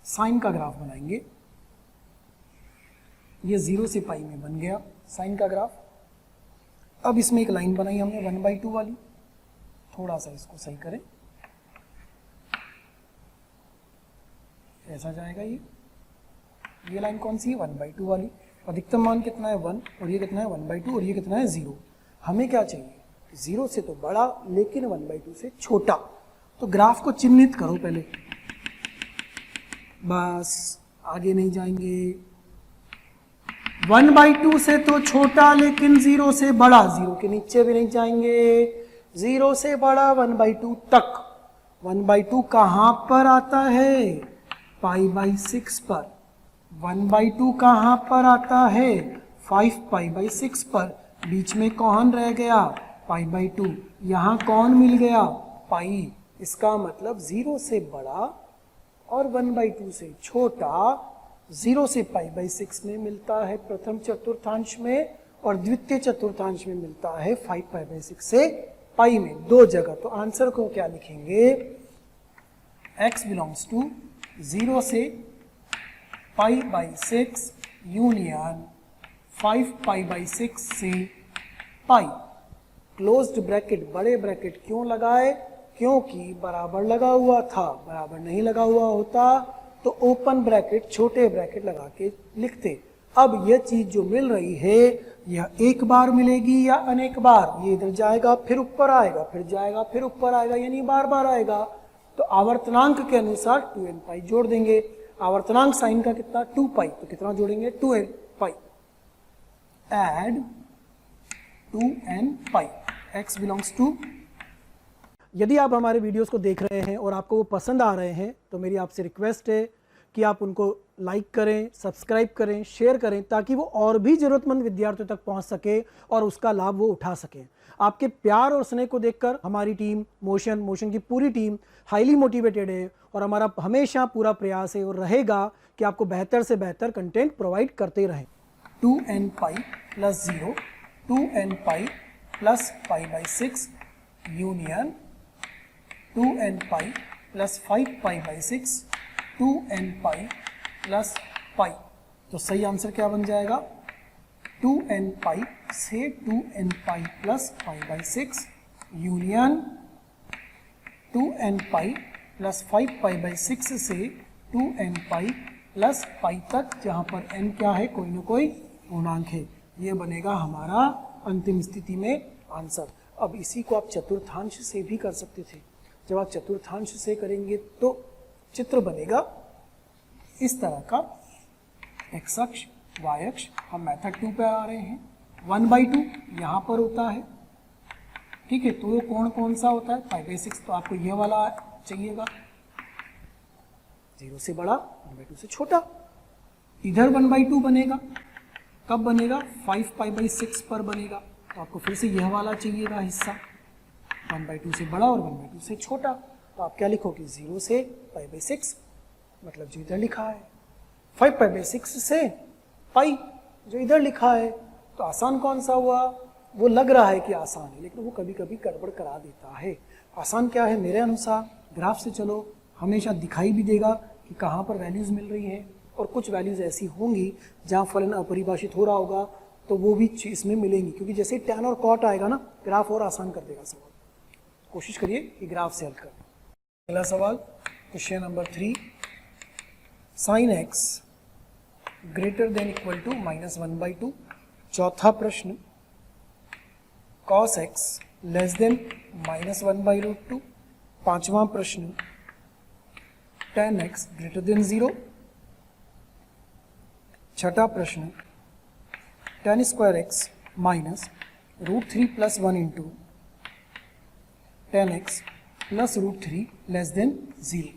साइन का ग्राफ बनाएंगे। ये 0 से पाई में बन गया साइन का ग्राफ। अब इसमें एक लाइन बनाई हमने 1/2 वाली, थोड़ा सा इसको सही करें, ऐसा जाएगा। ये लाइन कौन सी है, 1/2 वाली। अधिकतम मान कितना है 1, और ये कितना है 1/2, और ये कितना है 0। हमें क्या चाहिए, 0 से तो बड़ा लेकिन 1/2 से छोटा। तो ग्राफ को चिन्हित करो पहले, बस आगे नहीं जाएंगे। 1/2 से तो छोटा लेकिन 0 से बड़ा, 0 के नीचे भी नहीं जाएंगे, 0 से बड़ा 1/2 तक। 1/2 कहाँ पर आता है, π/6 पर। 1/2 कहाँ पर आता है, 5π/6 पर। बीच में कौन रह गया, π/2। यहाँ कौन मिल गया, पाई। इसका मतलब 0 से बड़ा और 1/2 से छोटा 0 से π/6 में मिलता है प्रथम चतुर्थांश में, और द्वितीय चतुर्थांश में मिलता है 5π/6 से पाई में, दो जगह। तो आंसर को क्या लिखेंगे, x बिलोंग्स टू 0 से π/6 यूनियन 5π/6 से पाई। क्लोज्ड ब्रैकेट, बड़े ब्रैकेट क्यों लगाए, क्योंकि बराबर लगा हुआ था। बराबर नहीं लगा हुआ होता तो ओपन ब्रैकेट, छोटे ब्रैकेट लगा के लिखते। अब यह चीज जो मिल रही है यह एक बार मिलेगी या अनेक बार, ये इधर जाएगा फिर ऊपर आएगा, फिर जाएगा फिर ऊपर आएगा, यानी बार बार आएगा। तो आवर्तनांक के अनुसार 2nπ जोड़ देंगे। आवर्तनांक साइन का कितना 2π, तो कितना जोड़ेंगे 2nπ। Add 2nπ, x belongs to. यदि आप हमारे वीडियोस को देख रहे हैं और आपको वो पसंद आ रहे हैं तो मेरी आपसे रिक्वेस्ट है कि आप उनको लाइक करें, सब्सक्राइब करें, शेयर करें, ताकि वो और भी ज़रूरतमंद विद्यार्थियों तक पहुंच सके और उसका लाभ वो उठा सकें। आपके प्यार और स्नेह को देखकर हमारी टीम मोशन की पूरी टीम हाईली मोटिवेटेड है, और हमारा हमेशा पूरा प्रयास है और रहेगा कि आपको बेहतर से बेहतर कंटेंट प्रोवाइड करते रहें। 2nπ plus 0, 2nπ plus π/6 union 2nπ plus 5π/6, 2nπ plus pi. तो सही आंसर क्या बन जाएगा, 2nπ से 2nπ plus π/6 union 2nπ plus 5π/6 से 2nπ प्लस पाई तक, जहाँ पर n क्या है, कोई ना कोई पूर्णांक है। ये बनेगा हमारा अंतिम स्थिति में आंसर। अब इसी को आप चतुर्थांश से भी कर सकते थे। जब आप चतुर्थांश से करेंगे तो चित्र बनेगा इस तरह का, x अक्ष, y अक्ष। हम मेथड 2 पे आ रहे हैं। 1/2 यहाँ पर होता है, ठीक है। तो वो कोण कौन सा होता है, π/6। तो आपको ये वाला चाहिएगा, 0 से बड़ा 1/2 से छोटा। इधर 1/2 बनेगा, कब बनेगा, 5π/6 पर बनेगा। तो आपको फिर से यह वाला चाहिएगा हिस्सा, 1/2 से बड़ा और 1/2 से छोटा। तो आप क्या लिखोगे, 0 से π/6, मतलब जो इधर लिखा है, 5π/6 से पाई जो इधर लिखा है। तो आसान कौन सा हुआ, वो लग रहा है कि आसान है, लेकिन वो कभी कभी गड़बड़ करा देता है। आसान क्या है, मेरे अनुसार ग्राफ से चलो, हमेशा दिखाई भी देगा कि कहाँ पर वैल्यूज़ मिल रही हैं, और कुछ वैल्यूज़ ऐसी होंगी जहाँ फलन अपरिभाषित हो रहा होगा, तो वो भी इसमें मिलेंगी, क्योंकि जैसे ही टैन और कॉट आएगा ना, ग्राफ और आसान कर देगा सवाल। कोशिश करिए कि ग्राफ से हल करें। पहला सवाल, question number 3, sin x greater than equal to -1/2। चौथा प्रश्न, cos x लेस देन -1/√2। पांचवा प्रश्न, tan x ग्रेटर देन 0। छठा प्रश्न, tan square x -√3 + 1 into tan x + √3 less than 0।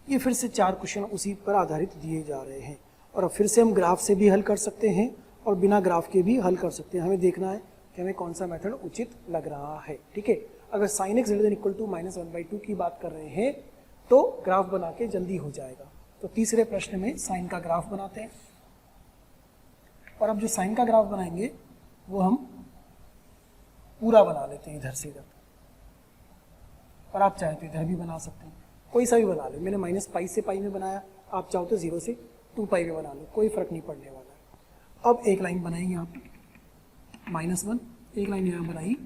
ये फिर से 4 क्वेश्चन उसी पर आधारित दिए जा रहे हैं, और अब फिर से हम ग्राफ से भी हल कर सकते हैं और बिना ग्राफ के भी हल कर सकते हैं। हमें देखना है कि हमें कौन सा मेथड उचित लग रहा है, ठीक है। अगर sin x greater than equal to -1/2 की बात कर रहे हैं तो ग्राफ बना के जल्दी हो जाएगा। तो तीसरे प्रश्न में साइन का ग्राफ बनाते हैं, और अब जो साइन का ग्राफ बनाएंगे वो हम पूरा बना लेते हैं इधर से इधर, और आप चाहे तो इधर भी बना सकते हैं, कोई सा भी बना ले। मैंने -π से π में बनाया, आप चाहो तो 0 से 2π में बना लो, कोई फर्क नहीं पड़ने वाला है। अब एक लाइन बनाई यहाँ पे -1, एक लाइन यहाँ बनाई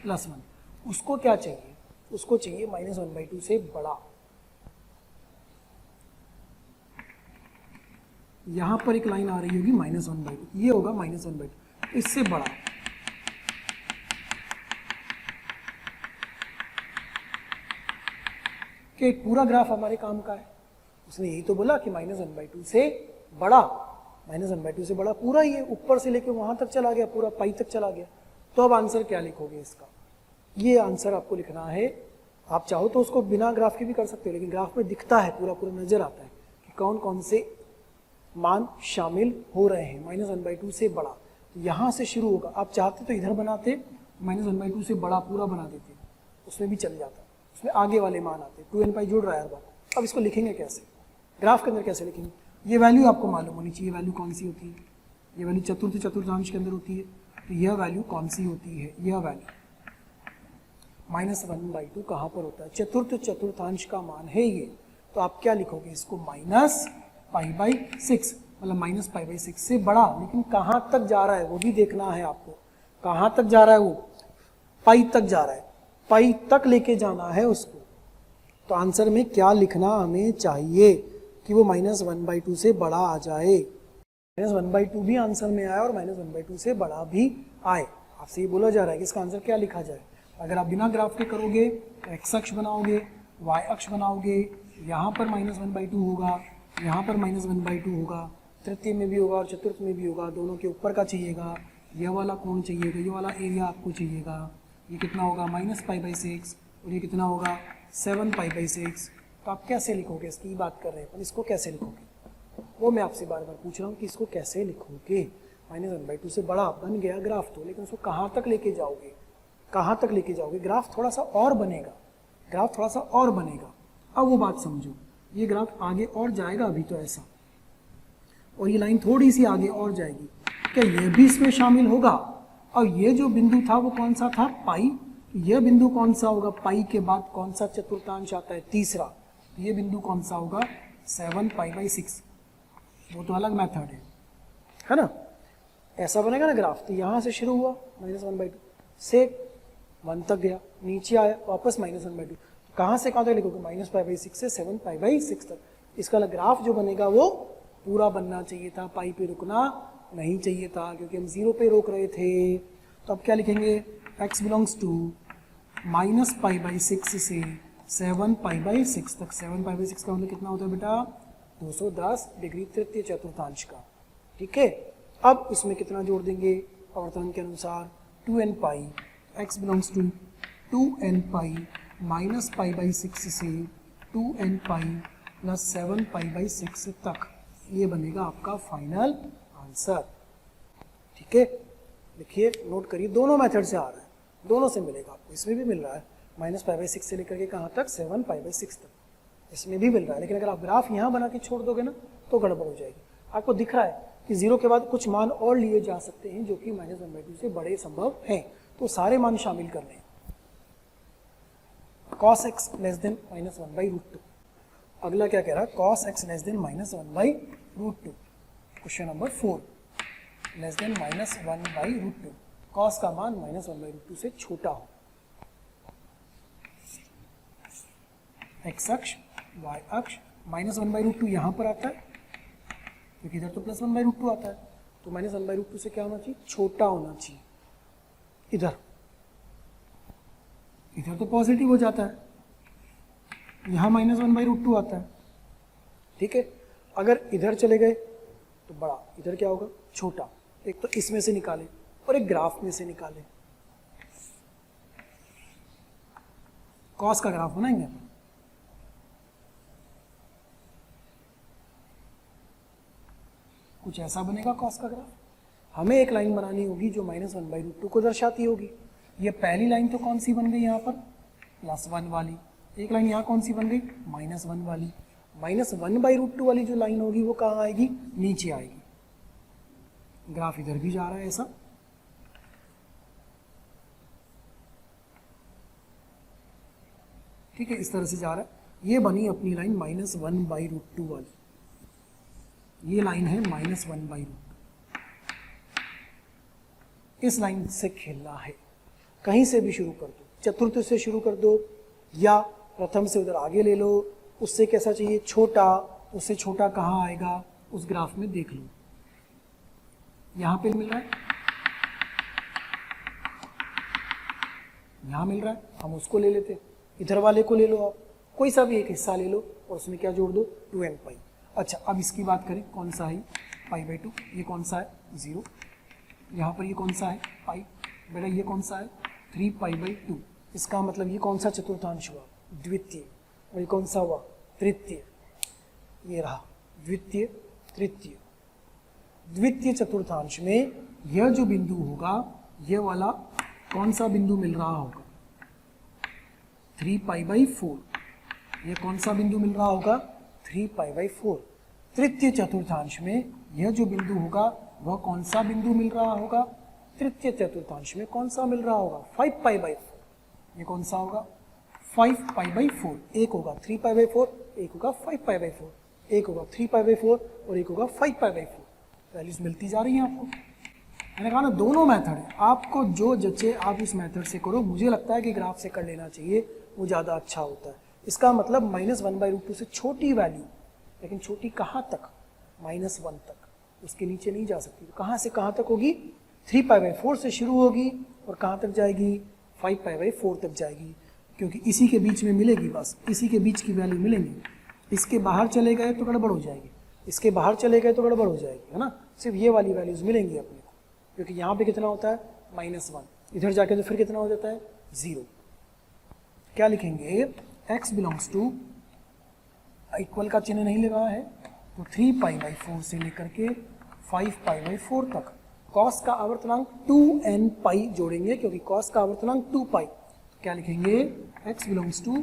+1। उसको क्या चाहिए, उसको चाहिए -1/2 से बड़ा। यहाँ पर एक लाइन आ रही होगी -1/2, ये होगा -1/2, इससे बड़ा। कि एक पूरा ग्राफ हमारे काम का है, उसने यही तो बोला कि -1/2 से बड़ा, -1/2 से बड़ा पूरा ही है, ऊपर से लेके वहां तक चला गया, पूरा पाई तक चला गया। तो अब आंसर क्या लिखोगे इसका, ये आंसर आपको लिखना है। आप चाहो तो उसको बिना ग्राफ के भी कर सकते हो, लेकिन ग्राफ में दिखता है, पूरा पूरा नजर आता है कि कौन कौन से मान शामिल हो रहे हैं। -1/2 से बड़ा यहाँ से शुरू होगा, आप चाहते तो इधर बनाते, -1/2 से बड़ा पूरा बना देते, उसमें भी चल जाता, उसमें आगे वाले मान आते, 2nπ जुड़ रहा है हर बार। अब इसको लिखेंगे कैसे, ग्राफ के अंदर कैसे लिखेंगे, ये वैल्यू आपको मालूम होनी चाहिए, वैल्यू कौन सी होती है, ये वैल्यू चतुर्थ चतुर्थांश के अंदर होती है, तो यह वैल्यू कौन सी होती है, यह वैल्यू -1/2 कहाँ पर होता है, चतुर्थ चतुर्थांश का मान है ये। तो आप क्या लिखोगे इसको, -π/6, मतलब -π/6 से बड़ा, लेकिन कहाँ तक जा रहा है वो भी देखना है आपको, कहाँ तक जा रहा है वो, पाई तक जा रहा है, पाई तक लेके जाना है उसको। तो आंसर में क्या लिखना हमें चाहिए कि वो -1/2 से बड़ा आ जाए, -1/2 भी आंसर में आए और -1/2 से बड़ा भी आए। आपसे ये बोला जा रहा है कि इसका आंसर क्या लिखा जाए। अगर आप बिना ग्राफ के करोगे तो x अक्ष बनाओगे, y अक्ष बनाओगे, यहाँ पर -1/2 होगा, यहाँ पर -1/2 होगा, तृतीय में भी होगा और चतुर्थ में भी होगा, दोनों के ऊपर का चाहिएगा, यह वाला कोण चाहिएगा, ये वाला एरिया आपको चाहिएगा। ये कितना होगा, -π/6, और ये कितना होगा, 7π/6। तो आप कैसे लिखोगे, इसकी बात कर रहे हैं, पर इसको कैसे लिखोगे वो मैं आपसे बार बार पूछ रहा हूँ कि इसको कैसे लिखोगे। -1/2 से बड़ा बन गया ग्राफ तो, लेकिन उसको कहाँ तक लेके जाओगे, कहाँ तक लेके जाओगे, ग्राफ थोड़ा सा और बनेगा, ग्राफ थोड़ा सा और बनेगा। अब वो बात समझो, ये ग्राफ आगे और जाएगा अभी तो ऐसा, और ये लाइन थोड़ी सी आगे और जाएगी, क्या ये भी इसमें शामिल होगा। और ये जो बिंदु था वो कौन सा था, पाई, ये बिंदु कौन सा होगा, पाई के बाद कौन सा चतुर्थांश आता है, तीसरा, तो ये बिंदु कौन सा होगा, 7π/6। वो तो अलग मेथड है ना। ऐसा बनेगा ना ग्राफ, तो यहाँ से शुरू हुआ -1/2 से 1 तक गया, नीचे आया वापस -1/2, कहाँ से कहाँ तक लिखोगे, -π/6 से 7π/6 तक। इसका ग्राफ जो बनेगा वो पूरा बनना चाहिए था, पाई पे रुकना नहीं चाहिए था, क्योंकि हम 0 पे रोक रहे थे। तो अब क्या लिखेंगे, x बिलोंग्स टू -π/6 से 7π/6 तक। 7π/6 का मतलब कितना होता है बेटा, 210 डिग्री तृतीय चतुर्थांश का, ठीक है। अब इसमें कितना जोड़ देंगे, आवर्तन के अनुसार 2nπ, x belongs to 2nπ -π/6 से 2nπ + 7π/6 तक। ये बनेगा आपका फाइनल आंसर। ठीक है, देखिए नोट करिए, दोनों मेथड से आ रहा है, दोनों से मिलेगा आपको। इसमें भी मिल रहा है -π/6 से लेकर के कहाँ तक, 7π/6 तक, इसमें भी मिल रहा है। लेकिन अगर आप ग्राफ यहाँ बना के छोड़ दोगे ना तो गड़बड़ हो जाएगी। आपको दिख रहा है कि 0 के बाद कुछ मान और लिए जा सकते हैं जो कि -1/2 से बड़े संभव हैं, तो सारे मान शामिल कर लें। cos x less than -1/√2। अगला क्या कह रहा है, cos x less than -1/√2। Question number 4, less than -1/√2, cos का मान -1/√2 से छोटा हो। x अक्ष, y अक्ष, -1/√2 यहाँ पर आता है क्योंकि इधर तो +1/√2 आता है, तो -1/√2 से क्या होना चाहिए, छोटा होना चाहिए। इधर तो पॉजिटिव हो जाता है, यहाँ -1/√2 आता है। ठीक है, अगर इधर चले गए तो बड़ा, इधर क्या होगा, छोटा। एक तो इसमें से निकाले और एक ग्राफ में से निकाले। कॉस का ग्राफ बनाएंगे, कुछ ऐसा बनेगा कॉस का ग्राफ। हमें एक लाइन बनानी होगी जो -1/√2 को दर्शाती होगी। ये पहली लाइन तो कौन सी बन गई यहाँ पर, +1 वाली। एक लाइन यहाँ कौन सी बन गई, -1 वाली। -1/√2 वाली जो लाइन होगी वो कहाँ आएगी, नीचे आएगी। ग्राफ इधर भी जा रहा है ऐसा, ठीक है, इस तरह से जा रहा है। ये बनी अपनी लाइन -1/√2 वाली, ये लाइन है -1/√2। इस लाइन से खेलना है, कहीं से भी शुरू कर दो, चतुर्थ से शुरू कर दो या प्रथम से उधर आगे ले लो। उससे कैसा चाहिए, छोटा, उससे छोटा कहाँ आएगा उस ग्राफ में देख लो। यहाँ पे मिल रहा है, यहाँ मिल रहा है, हम उसको ले लेते, इधर वाले को ले लो, आप कोई सा भी एक हिस्सा ले लो और उसमें क्या जोड़ दो, 2nπ। अच्छा, अब इसकी बात करें, कौन सा है, π/2। ये कौन सा है, 0। यहाँ पर ये कौन सा है, पाई। बेटा ये कौन सा है, 3π/2। इसका मतलब ये कौन सा चतुर्थांश हुआ, द्वितीय। और ये कौन सा हुआ, तृतीय। ये रहा द्वितीय, तृतीय। द्वितीय चतुर्थांश में यह जो बिंदु होगा, ये वाला कौन सा बिंदु मिल रहा होगा, 3π/4। ये कौन सा बिंदु मिल रहा होगा, 3π/4। तृतीय चतुर्थांश में यह जो बिंदु होगा वह कौन सा बिंदु मिल रहा होगा, तृतीय चतुर्थांश में कौन सा मिल रहा होगा, 5π/4। ये कौन सा होगा, 5π/4। एक होगा 3π/4, एक होगा 5π/4, एक होगा 3π/4 और एक होगा 5π/4। वैल्यूज मिलती जा रही हैं आपको। मैंने कहा ना, दोनों मेथड है, आपको जो जचे आप इस मेथड से करो। मुझे लगता है कि ग्राफ से कर लेना चाहिए, वो ज़्यादा अच्छा होता है। इसका मतलब -1/√2 से छोटी वैल्यू, लेकिन छोटी कहाँ तक, -1 तक, उसके नीचे नहीं जा सकती। तो कहाँ से कहाँ तक होगी, 3π/4 से शुरू होगी और कहाँ तक जाएगी, 5π/4 तक जाएगी, क्योंकि इसी के बीच में मिलेगी, बस इसी के बीच की वैल्यू मिलेंगी। इसके बाहर चले गए तो गड़बड़ हो जाएगी, इसके बाहर चले गए तो गड़बड़ हो जाएगी, है ना। सिर्फ ये वाली वैल्यूज मिलेंगी अपने को, क्योंकि यहाँ पे कितना होता है, -1। इधर जाके तो फिर कितना हो जाता है, 0। क्या लिखेंगे, x बिलोंग्स टू, इक्वल का चिन्ह नहीं लगाया है, तो 3π/4 से लेकर के 5π/4 तक। cos का आवर्तनांक 2nπ जोड़ेंगे, क्योंकि cos का आवर्तनांक 2π। तो क्या लिखेंगे, x belongs to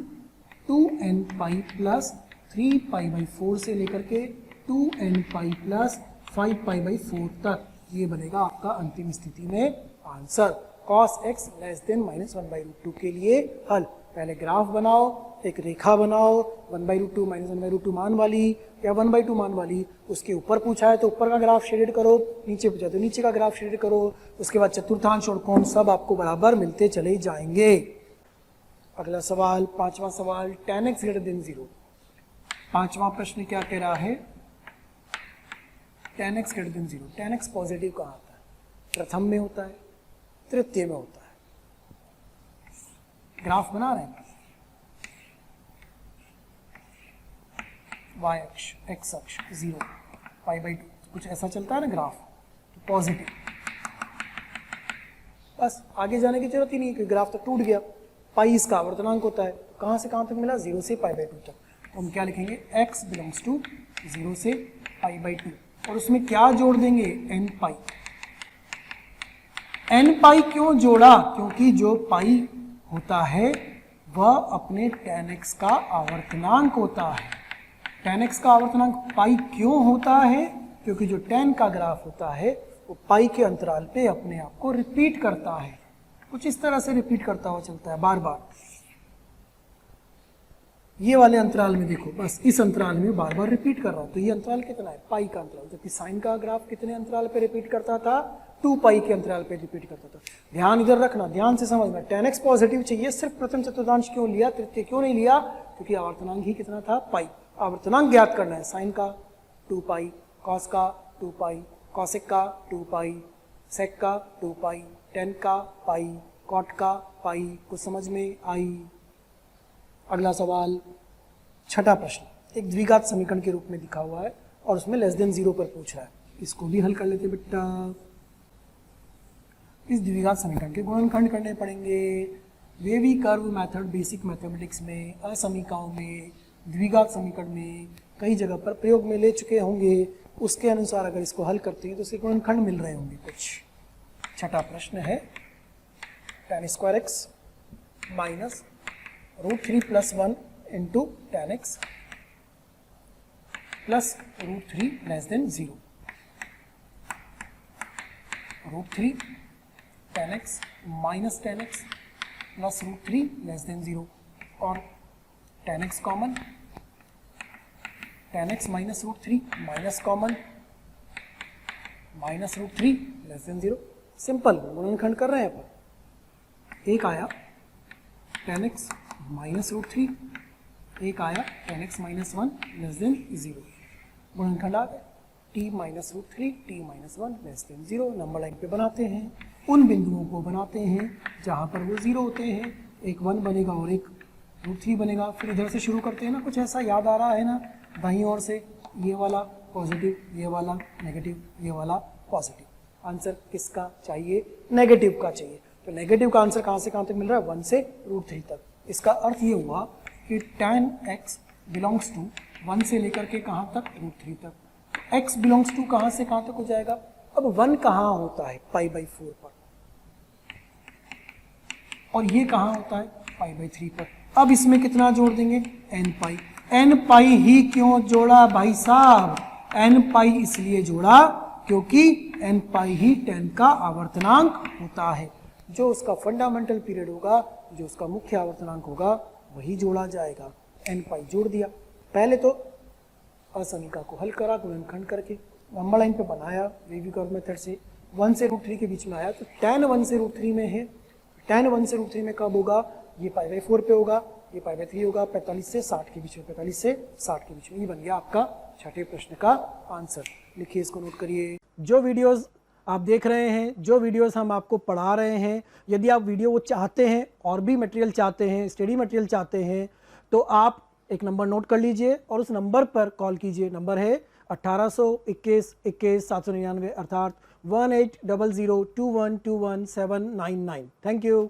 2nπ plus 3π/4 से लेकर के 2nπ प्लस 5π/4 तक। ये बनेगा आपका अंतिम स्थिति में answer. cos x less than -1/√2 के लिए हल। पहले ग्राफ बनाओ, एक रेखा बनाओ, 1/√2 -1/√2 मान वाली या 1/2 मान वाली। उसके ऊपर पूछा है तो ऊपर का ग्राफ शेडेड करो, नीचे पूछा तो नीचे का ग्राफ शेडेड करो। उसके बाद चतुर्थांश और कोण सब आपको बराबर मिलते चले जाएंगे। अगला सवाल, पांचवा सवाल, tan x > 0। पांचवा प्रश्न क्या कह रहा है, tan x > 0। tan x positive कहाँ आता है, प्रथम में होता है, तृतीय में होता है। ग्राफ बना रहे हैं, y अक्ष, x अक्ष 0, π/2, कुछ ऐसा चलता है ना ग्राफ, तो पॉजिटिव। बस आगे जाने की जरूरत ही नहीं, कि ग्राफ तो टूट गया। पाई इसका आवर्तनांक होता है, तो कहाँ से कहाँ तक मिला, 0 से π/2 तक। तो हम क्या लिखेंगे, x बिलोंग्स टू 0 से पाई बाई 2, और उसमें क्या जोड़ देंगे, एन पाई। एन पाई क्यों जोड़ा, क्योंकि जो पाई होता है वह अपने tan x का आवर्तनांक होता है। tan x का आवर्तनांक पाई क्यों होता है, क्योंकि जो tan का ग्राफ होता है वो पाई के अंतराल पे अपने आप को रिपीट करता है, कुछ इस तरह से रिपीट करता हुआ चलता है बार बार। ये वाले अंतराल में देखो, बस इस अंतराल में बार बार रिपीट कर रहा हूं, तो ये अंतराल कितना है, पाई का अंतराल। जबकि साइन का ग्राफ कितने अंतराल पे रिपीट करता था, 2 पाई के अंतराल पे रिपीट करता था। ध्यान इधर रखना, ध्यान से समझना। tan x पॉजिटिव चाहिए, सिर्फ प्रथम चतुर्थांश क्यों लिया, तृतीय क्यों नहीं लिया, क्योंकि आवर्तनांक ही कितना था, पाई। आवर्तनांक ज्ञात करना है, साइन का 2 पाई, कॉस का 2 पाई, कॉसेक का 2 पाई, सेक का 2 पाई, tan का पाई, कॉट का पाई। कुछ समझ में आई? अगला सवाल, छठा प्रश्न, एक द्विघात समीकरण के रूप में दिखा हुआ है और उसमें लेस देन 0 पर पूछ रहा है। इसको भी हल कर लेते बेटा। इस द्विघात समीकरण के गुणनखंड करने पड़ेंगे। Wavy curve method basic mathematics में, असमीकाओं में, द्विघात समीकरण में कई जगह पर प्रयोग में ले चुके होंगे। उसके अनुसार अगर इसको हल करते हैं तो इसके गुणनखंड मिल रहे होंगे कुछ। छठा प्रश्न है, tan square x minus √3 + 1 into tan x plus √3 less than 0। √3 tan x minus tan x plus √3 less than 0, और tan x common, tan x minus √3 minus common, minus √3 less than 0। Simple गुणनखंड कर रहे हैं अपन। एक आया tan x माइनस √3, एक आया tan x minus 1 less than 0। गुणनखंड आ गया, t minus √3 t minus 1 less than 0। Number line पे बनाते हैं, उन बिंदुओं को बनाते हैं जहाँ पर वो 0 होते हैं। एक 1 बनेगा और एक √3 बनेगा। फिर इधर से शुरू करते हैं ना, कुछ ऐसा याद आ रहा है ना, दाईं ओर से ये वाला पॉजिटिव, ये वाला नेगेटिव, ये वाला पॉजिटिव। आंसर किसका चाहिए, नेगेटिव का चाहिए। तो नेगेटिव का आंसर कहाँ से कहाँ तक मिल रहा है, 1 से √3 तक। इसका अर्थ ये हुआ कि tan x बिलोंग्स टू 1 से लेकर के कहाँ तक, √3 तक। x बिलोंग्स टू कहाँ से कहाँ तक हो जाएगा। अब 1 कहाँ होता है, पाई बाई 4 पर, और ये कहाँ होता है, पाई बाई 3 पर। अब इसमें कितना जोड़ देंगे, n पाई। n पाई ही क्यों जोड़ा भाई साहब, n पाई इसलिए जोड़ा क्योंकि n पाई ही tan का आवर्तनांक होता है। जो उसका फंडामेंटल पीरियड होगा, जो उसका मुख्य आवर्तनांक होगा, वही जोड़ा जाएगा। n पाई जोड़ दिया। पहले तो असमीका को हल करा गुणनखंड करके, लंबा लाइन पे बनाया वेवी कर्व मेथड से। 1 से √3 के बीच में आया, तो tan 1 से √3 में है। tan 1 से √3 में कब होगा, ये पाई बाई 4 पे होगा, ये पाई बाई 3 होगा। 45 से 60 के बीच में, 45 से 60 के बीच में। ये बन गया आपका छठे प्रश्न का आंसर। लिखिए, इसको नोट करिए। जो वीडियोस आप देख रहे हैं, जो वीडियोस हम आपको पढ़ा रहे हैं, यदि आप वीडियो वो चाहते हैं, और भी मटेरियल चाहते हैं, स्टडी मटेरियल चाहते हैं, तो आप एक नंबर नोट कर लीजिए और उस नंबर पर कॉल कीजिए। नंबर है 1821 21 799, अर्थात 1800 2121 799। Thank you.